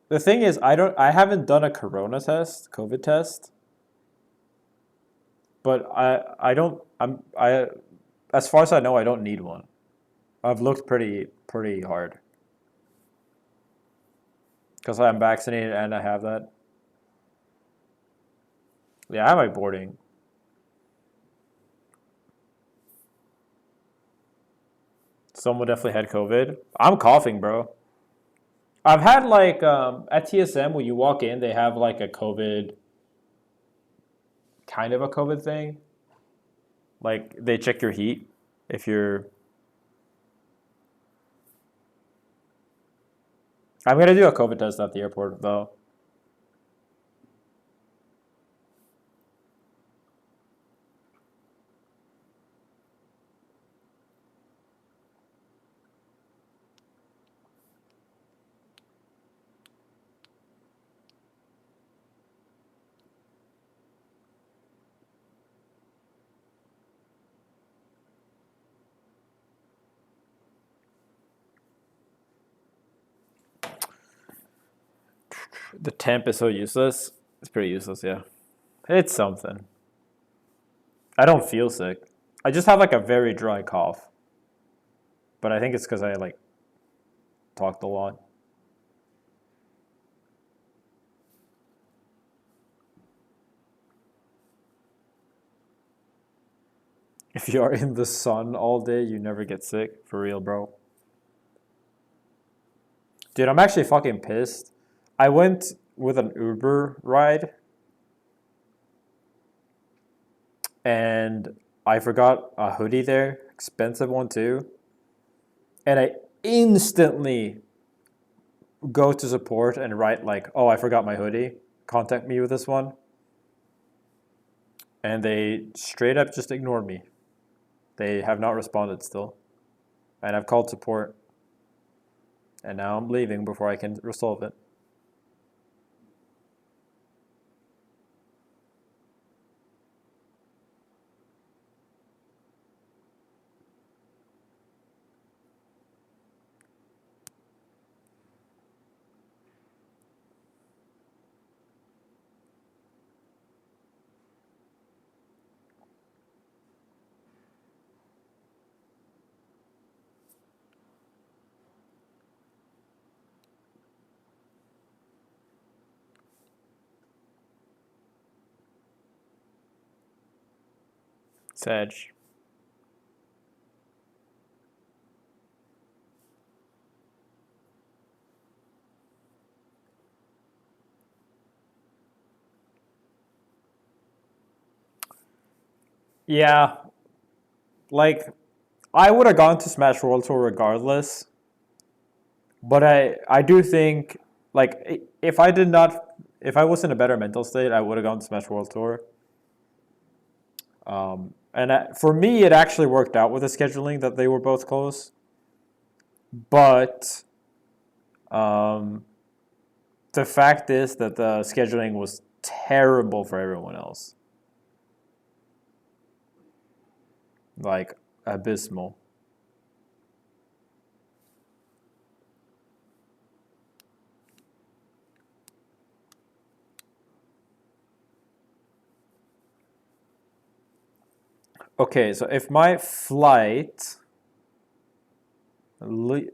Speaker 1: The thing is, I haven't done a corona test, COVID test, but I don't I as far as I know, I don't need one. I've looked pretty hard because I'm vaccinated and I have that. Yeah, I have my boarding. Someone definitely had COVID. I'm coughing, bro. I've had like at TSM when you walk in, they have like a COVID kind of a COVID thing. Like they check your heat if you're. I'm gonna do a COVID test at the airport though. The temp is so useless. It's pretty useless, yeah. It's something. I don't feel sick. I just have like a very dry cough. But I think it's because I like talked a lot. If you are in the sun all day, you never get sick. For real, bro. Dude, I'm actually fucking pissed. I went with an Uber ride and I forgot a hoodie there. Expensive one too. And I instantly go to support and write like, "Oh, I forgot my hoodie. Contact me with this one." And they straight up just ignored me. They have not responded still. And I've called support. And now I'm leaving before I can resolve it. Sag. Yeah, like I would have gone to Smash World Tour regardless, but I do think like if I was in a better mental state, I would have gone to Smash World Tour. And for me, it actually worked out with the scheduling that they were both close. But um, the fact is that the scheduling was terrible for everyone else, like abysmal. Okay, so if my flight le-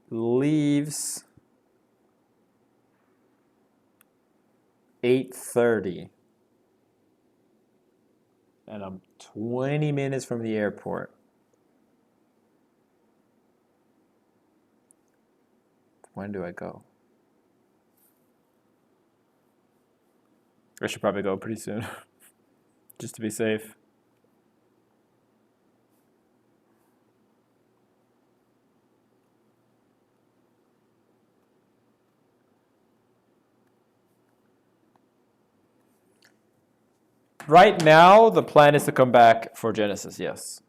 Speaker 1: leaves 8:30 and I'm 20 minutes from the airport, when do I go? I should probably go pretty soon, just to be safe. Right now, the plan is to come back for Genesis, yes.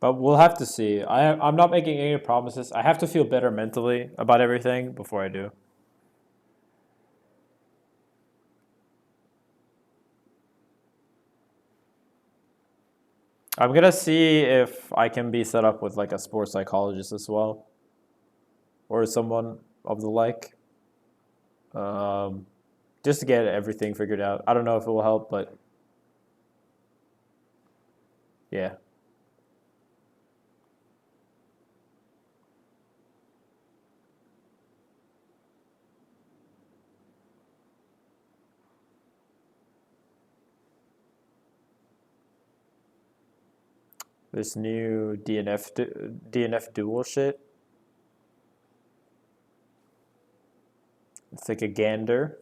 Speaker 1: But we'll have to see. I'm not making any promises. I have to feel better mentally about everything before I do. I'm gonna see if I can be set up with like a sports psychologist as well, or someone of the like, just to get everything figured out. I don't know if it will help, but yeah. This new DNF dual shit. It's like a gander.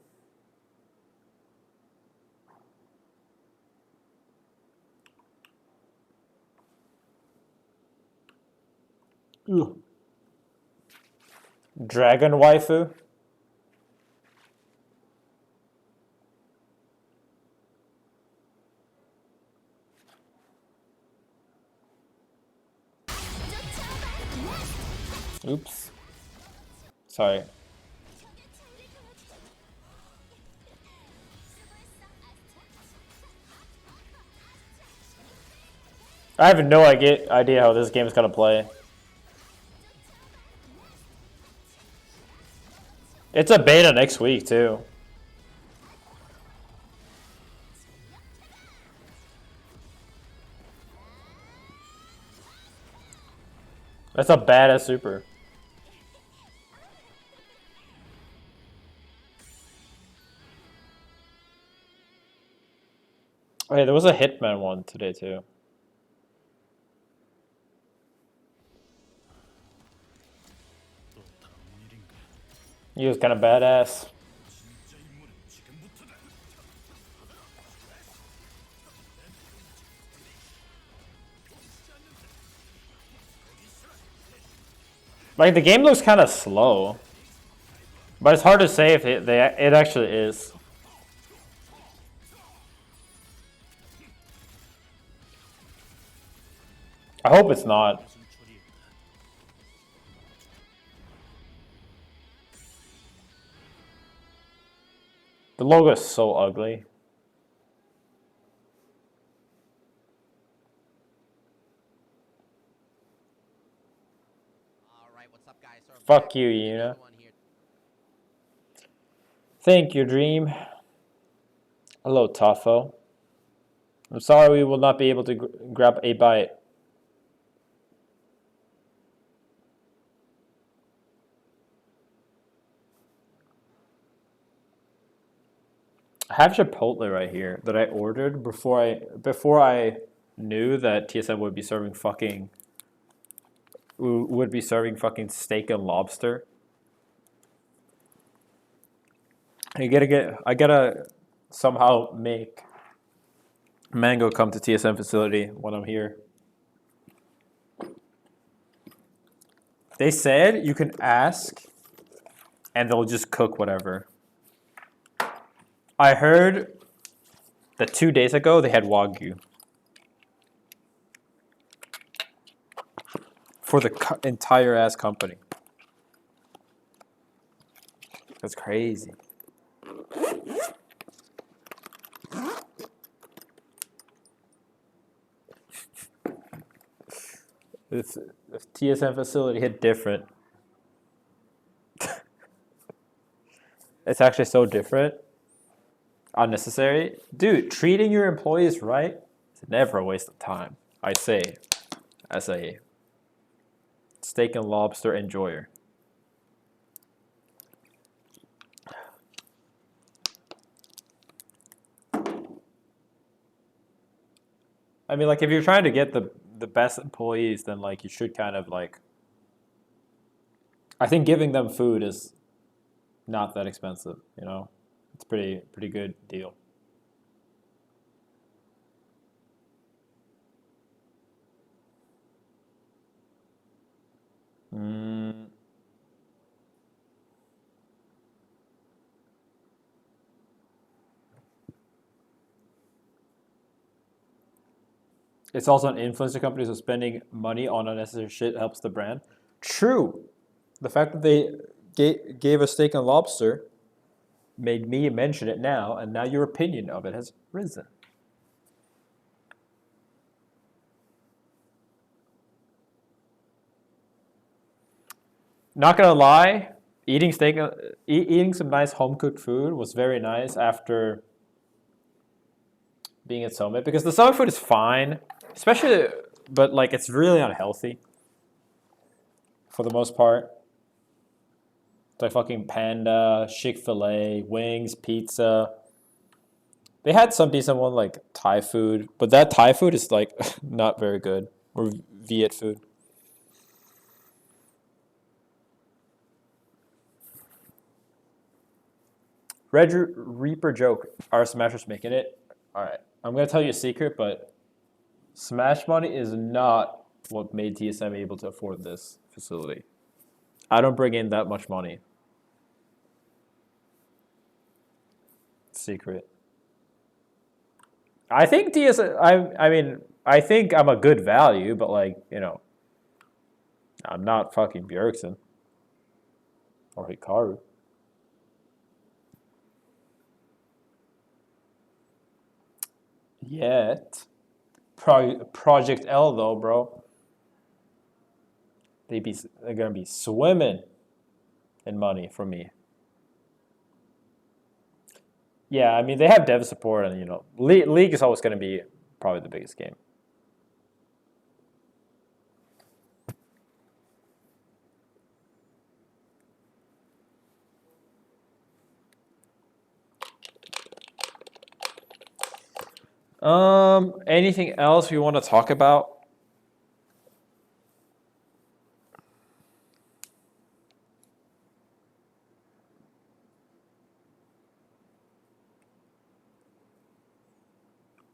Speaker 1: Ugh. Dragon waifu. Oops. Sorry. I have no idea how this game is gonna play. It's a beta next week too. That's a badass super. Oh yeah, there was a Hitman one today too. He was kind of badass. Like the game looks kind of slow, but it's hard to say if it actually is. I hope it's not. The logo is so ugly. Fuck you, Yuna. Thank you, Dream. Hello, Tafo. I'm sorry we will not be able to grab a bite. I have Chipotle right here that I ordered before I knew that TSM would be serving fucking steak and lobster. I gotta somehow make Mango come to TSM facility when I'm here. They said you can ask and they'll just cook whatever. I heard that 2 days ago they had Wagyu. For the entire ass company. That's crazy. This TSM facility hit different. It's actually so different. Unnecessary. Dude, treating your employees right is never a waste of time. I say, as a steak and lobster enjoyer. I mean, like, if you're trying to get the best employees, then, like, you should kind of, like... I think giving them food is not that expensive, you know? It's pretty good deal. It's also an influencer company, so spending money on unnecessary shit helps the brand. True. The fact that they gave a steak and lobster made me mention it now, and now your opinion of it has risen. Not gonna lie, eating steak, eating some nice home cooked food was very nice after being at Summit because the Summit food is fine, especially, but like it's really unhealthy for the most part. It's like fucking Panda, Chick-fil-A, wings, pizza. They had some decent one like Thai food, but that Thai food is like not very good. Or Viet food. Red Reaper joke. Are Smashers making it? All right. I'm gonna tell you a secret, but Smash money is not what made TSM able to afford this facility. I don't bring in that much money. Secret. I think TSM. I mean, I think I'm a good value, but like I'm not fucking Bjergsen or Hikaru. Yet. Project L though, bro. They're gonna be swimming in money from me. Yeah, I mean they have dev support, and League is always gonna be probably the biggest game. Anything else we want to talk about?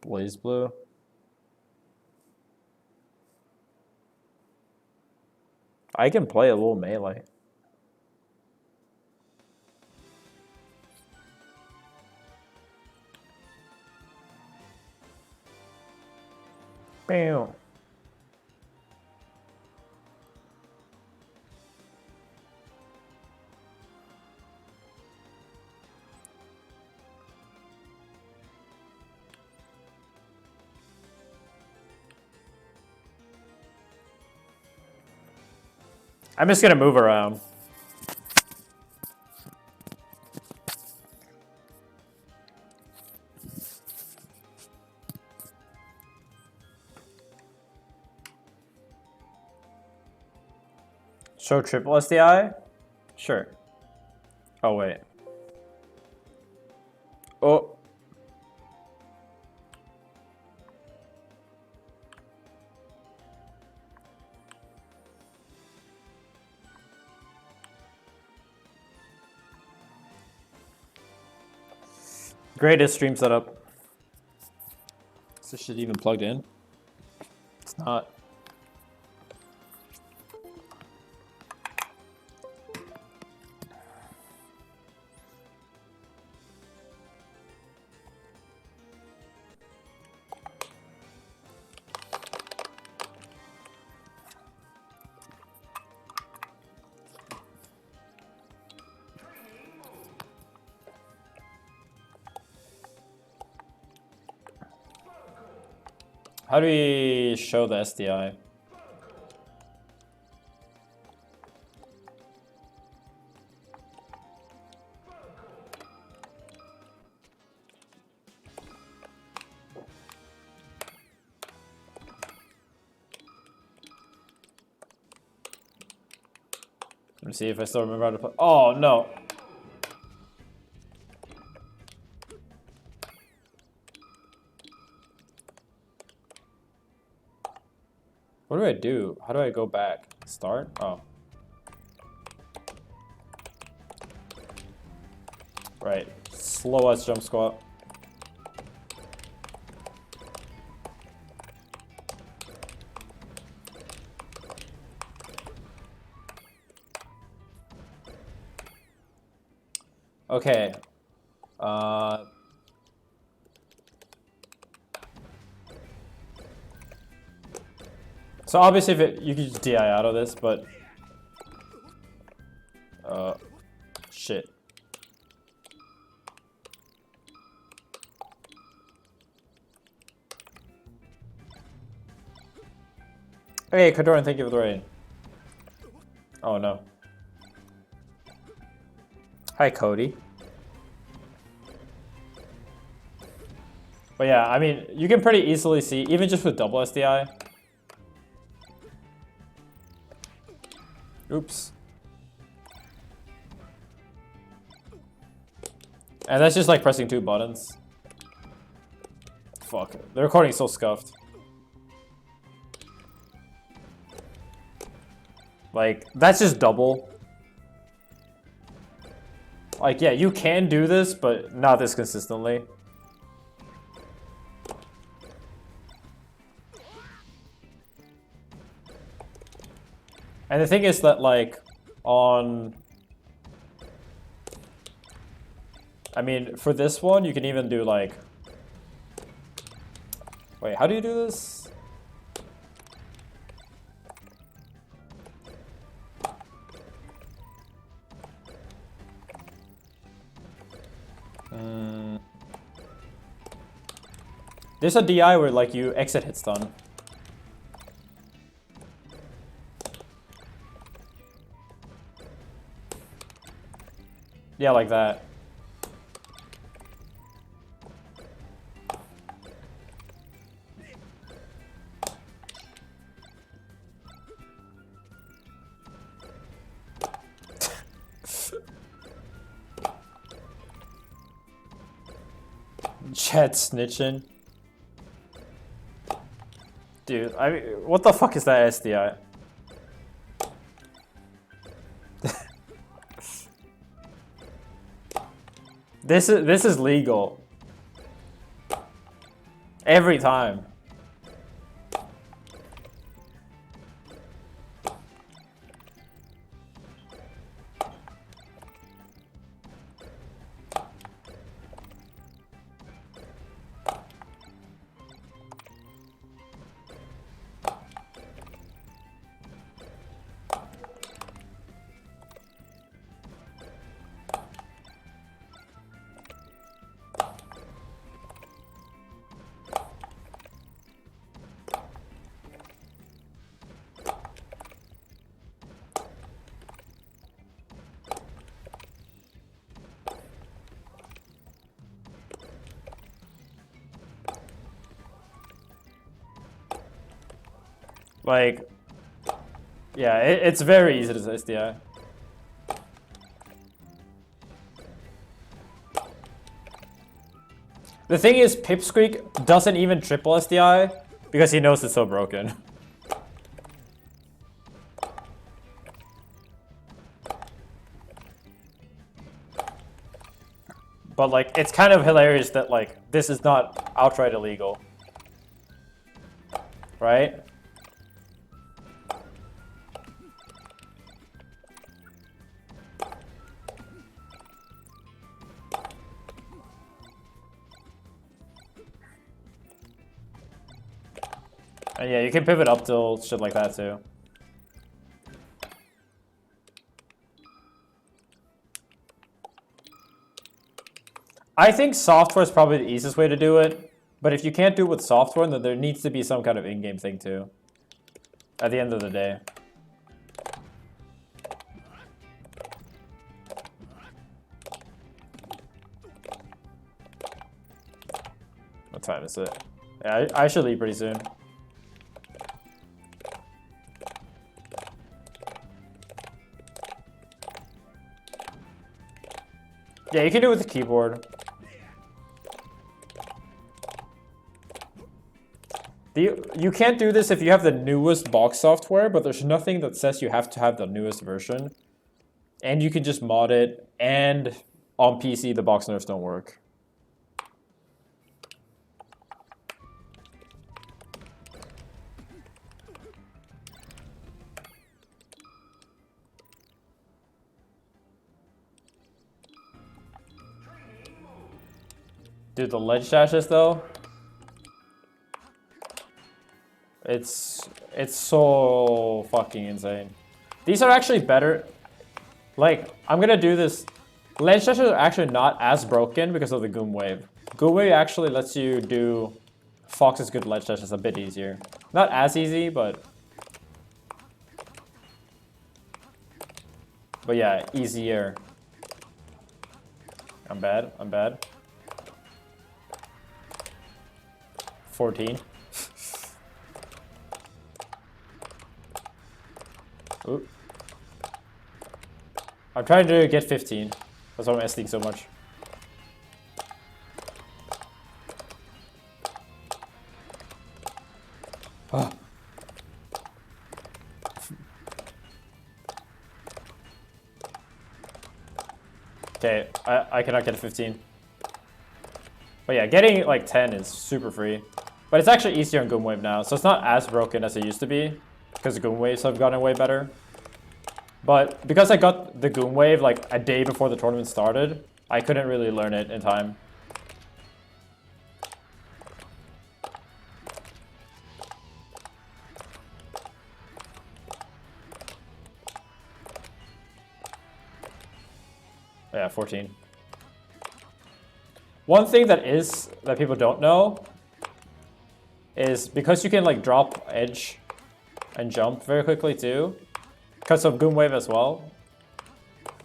Speaker 1: Blaze Blue. I can play a little melee. Bam. I'm just gonna move around. Show triple SDI? Sure. Oh, wait. Oh. Greatest stream setup. Is this shit even plugged in? It's not. How do we show the SDI? Let me see if I still remember how to play. Oh, no. What do I do? How do I go back? Start? Oh. Right. Slow as jump squat. Okay. So obviously, you could just DI out of this, but shit. Hey, Kadoran, thank you for the raid. Oh no. Hi, Cody. But yeah, I mean, you can pretty easily see, even just with double SDI. Oops. And that's just like pressing 2 buttons. Fuck. The recording's so scuffed. Like, that's just double. Like, yeah, you can do this, but not this consistently. And the thing is that, like, on... I mean, for this one, you can even do, like... Wait, how do you do this? There's a DI where, like, you exit hit stun. Yeah, like that. Chat snitching. Dude, I mean, what the fuck is that SDI? This is legal. Every time. Like, yeah, it's very easy to SDI. The thing is, Pipsqueak doesn't even triple SDI because he knows it's so broken. But like, it's kind of hilarious that like, this is not outright illegal. Right? And yeah, you can pivot up till shit like that too. I think software is probably the easiest way to do it, but if you can't do it with software, then there needs to be some kind of in-game thing too. At the end of the day. What time is it? Yeah, I should leave pretty soon. Yeah, you can do it with the keyboard. You can't do this if you have the newest box software, but there's nothing that says you have to have the newest version. And you can just mod it, and on PC the box nerfs don't work. Dude, the ledge dashes though, it's so fucking insane. These are actually better. Like, I'm gonna do this. Ledge dashes are actually not as broken because of the Goom Wave. Goom Wave actually lets you do Fox's good ledge dashes a bit easier. Not as easy, but yeah, easier. I'm bad. I'm bad. 14. Ooh. I'm trying to get 15. That's why I'm SDing so much. Oh. Okay, I cannot get a 15. But yeah, getting like 10 is super free. But it's actually easier on Goom Wave now, so it's not as broken as it used to be, because the Goom Waves have gotten way better. But because I got the Goom Wave like a day before the tournament started, I couldn't really learn it in time. Yeah, 14. One thing that people don't know is because you can like drop edge and jump very quickly too, because of Goom Wave as well,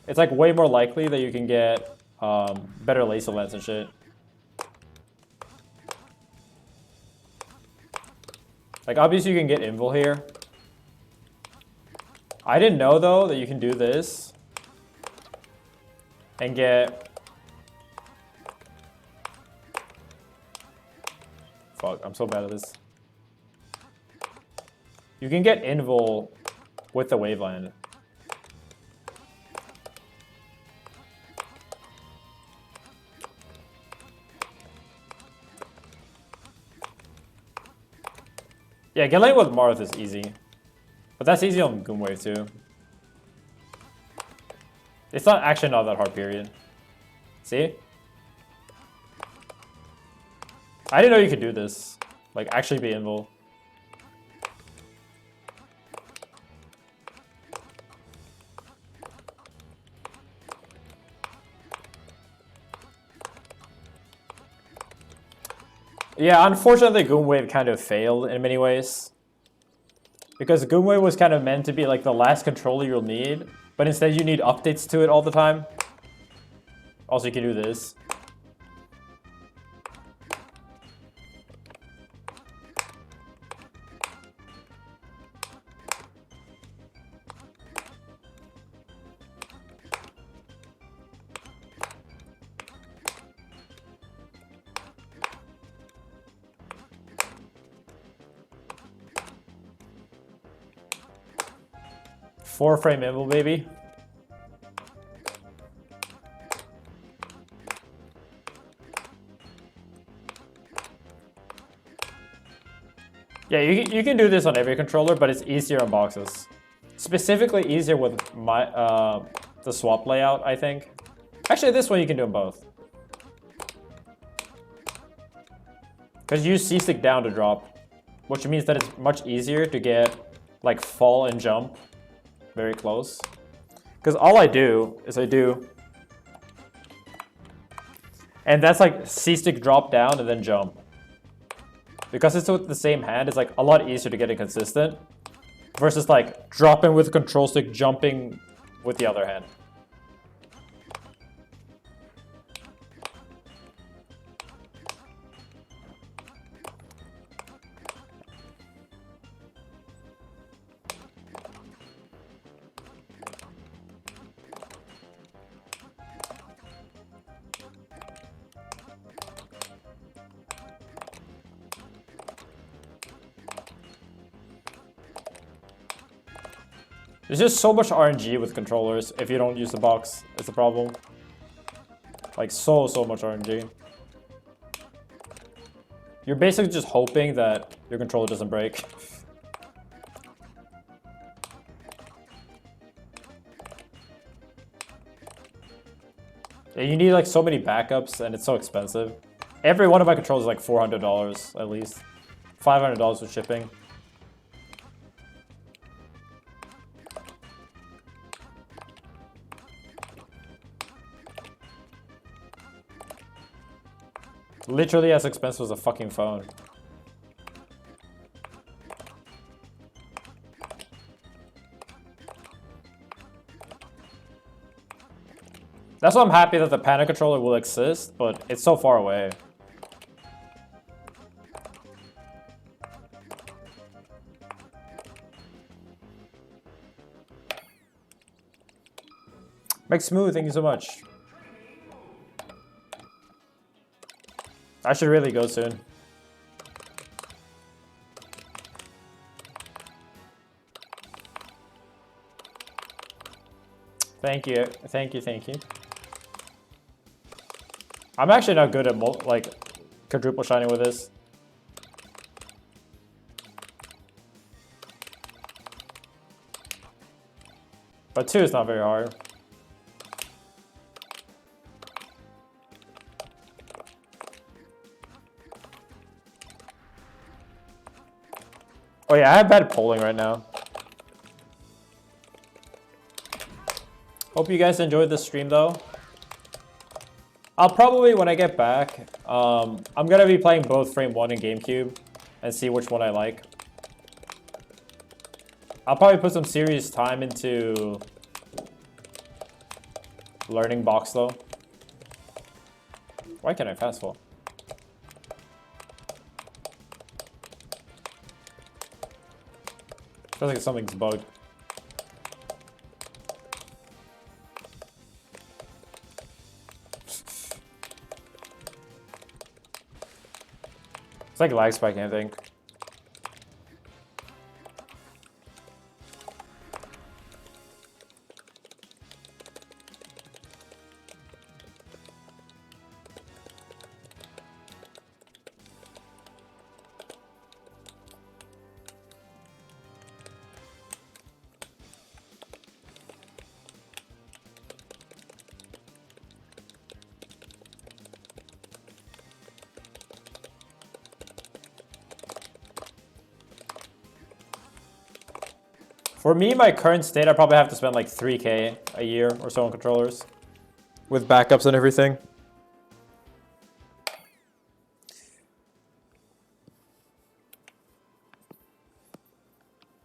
Speaker 1: it's like way more likely that you can get better laser lens and shit. Like obviously you can get invul here. I didn't know though that you can do this and get... Fuck, I'm so bad at this. You can get invul with the waveland. Yeah, getting with Marth is easy. But that's easy on Goom Wave too. It's not actually not that hard, period. See? I didn't know you could do this. Like, actually be invul. Yeah, unfortunately, Goom Wave kind of failed in many ways. Because Goom Wave was kind of meant to be like the last controller you'll need, but instead you need updates to it all the time. Also, you can do this. Four frame invul, baby. Yeah, you can do this on every controller, but it's easier on boxes. Specifically easier with my the swap layout, I think. Actually, this one you can do them both. Because you use C-stick down to drop, which means that it's much easier to get like fall and jump very close. Because all I do is I do, and that's like C-stick drop down and then jump. Because it's with the same hand, it's like a lot easier to get it consistent versus like dropping with the control stick, jumping with the other hand. There's just so much RNG with controllers if you don't use the box. It's a problem. Like so much RNG. You're basically just hoping that your controller doesn't break. Yeah, you need like so many backups and it's so expensive. Every one of my controllers is like $400 at least. $500 with shipping. Literally as expensive as a fucking phone. That's why I'm happy that the panic controller will exist, but it's so far away. Make smooth, thank you so much. I should really go soon. Thank you, thank you, thank you. I'm actually not good at like quadruple shining with this. But 2 is not very hard. Oh yeah, I have bad polling right now. Hope you guys enjoyed this stream though. I'll probably, when I get back, I'm gonna be playing both Frame 1 and GameCube and see which one I like. I'll probably put some serious time into learning box though. Why can't I fast fall? Feels like something's bugged. It's like lag spiking, I think. For me, my current state, I probably have to spend like 3K a year or so on controllers. With backups and everything.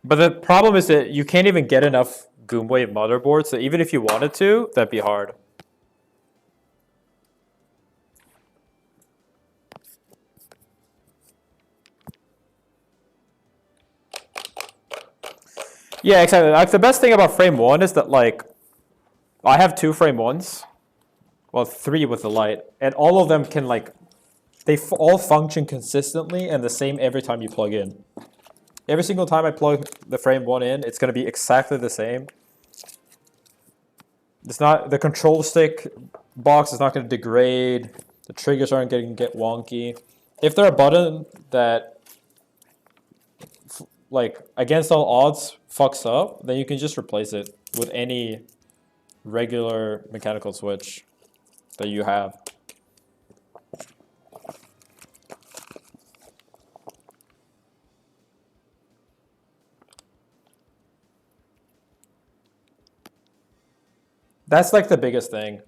Speaker 1: But the problem is that you can't even get enough Goomwave motherboards, so even if you wanted to, that'd be hard. Yeah, exactly. Like the best thing about Frame 1 is that like I have 2 Frame 1s. Well, 3 with the light. And all of them can like they all function consistently and the same every time you plug in. Every single time I plug the Frame 1 in, it's going to be exactly the same. It's not the control stick box is not going to degrade. The triggers aren't going to get wonky. If there are a button that like against all odds fucks up, then you can just replace it with any regular mechanical switch that you have. That's like the biggest thing.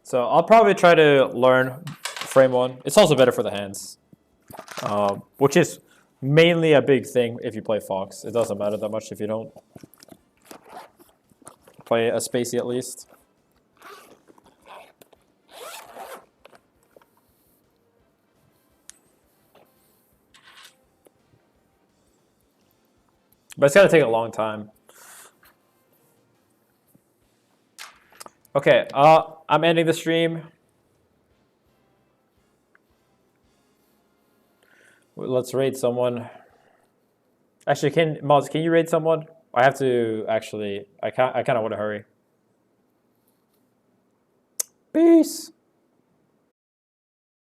Speaker 1: So I'll probably try to learn Frame 1. It's also better for the hands, which is mainly a big thing if you play Fox. It doesn't matter that much if you don't play a spacey at least. But it's gotta take a long time. Okay, I'm ending the stream. Let's raid someone. Actually, Moz, can you raid someone? I have to actually. I kind of want to hurry. Peace.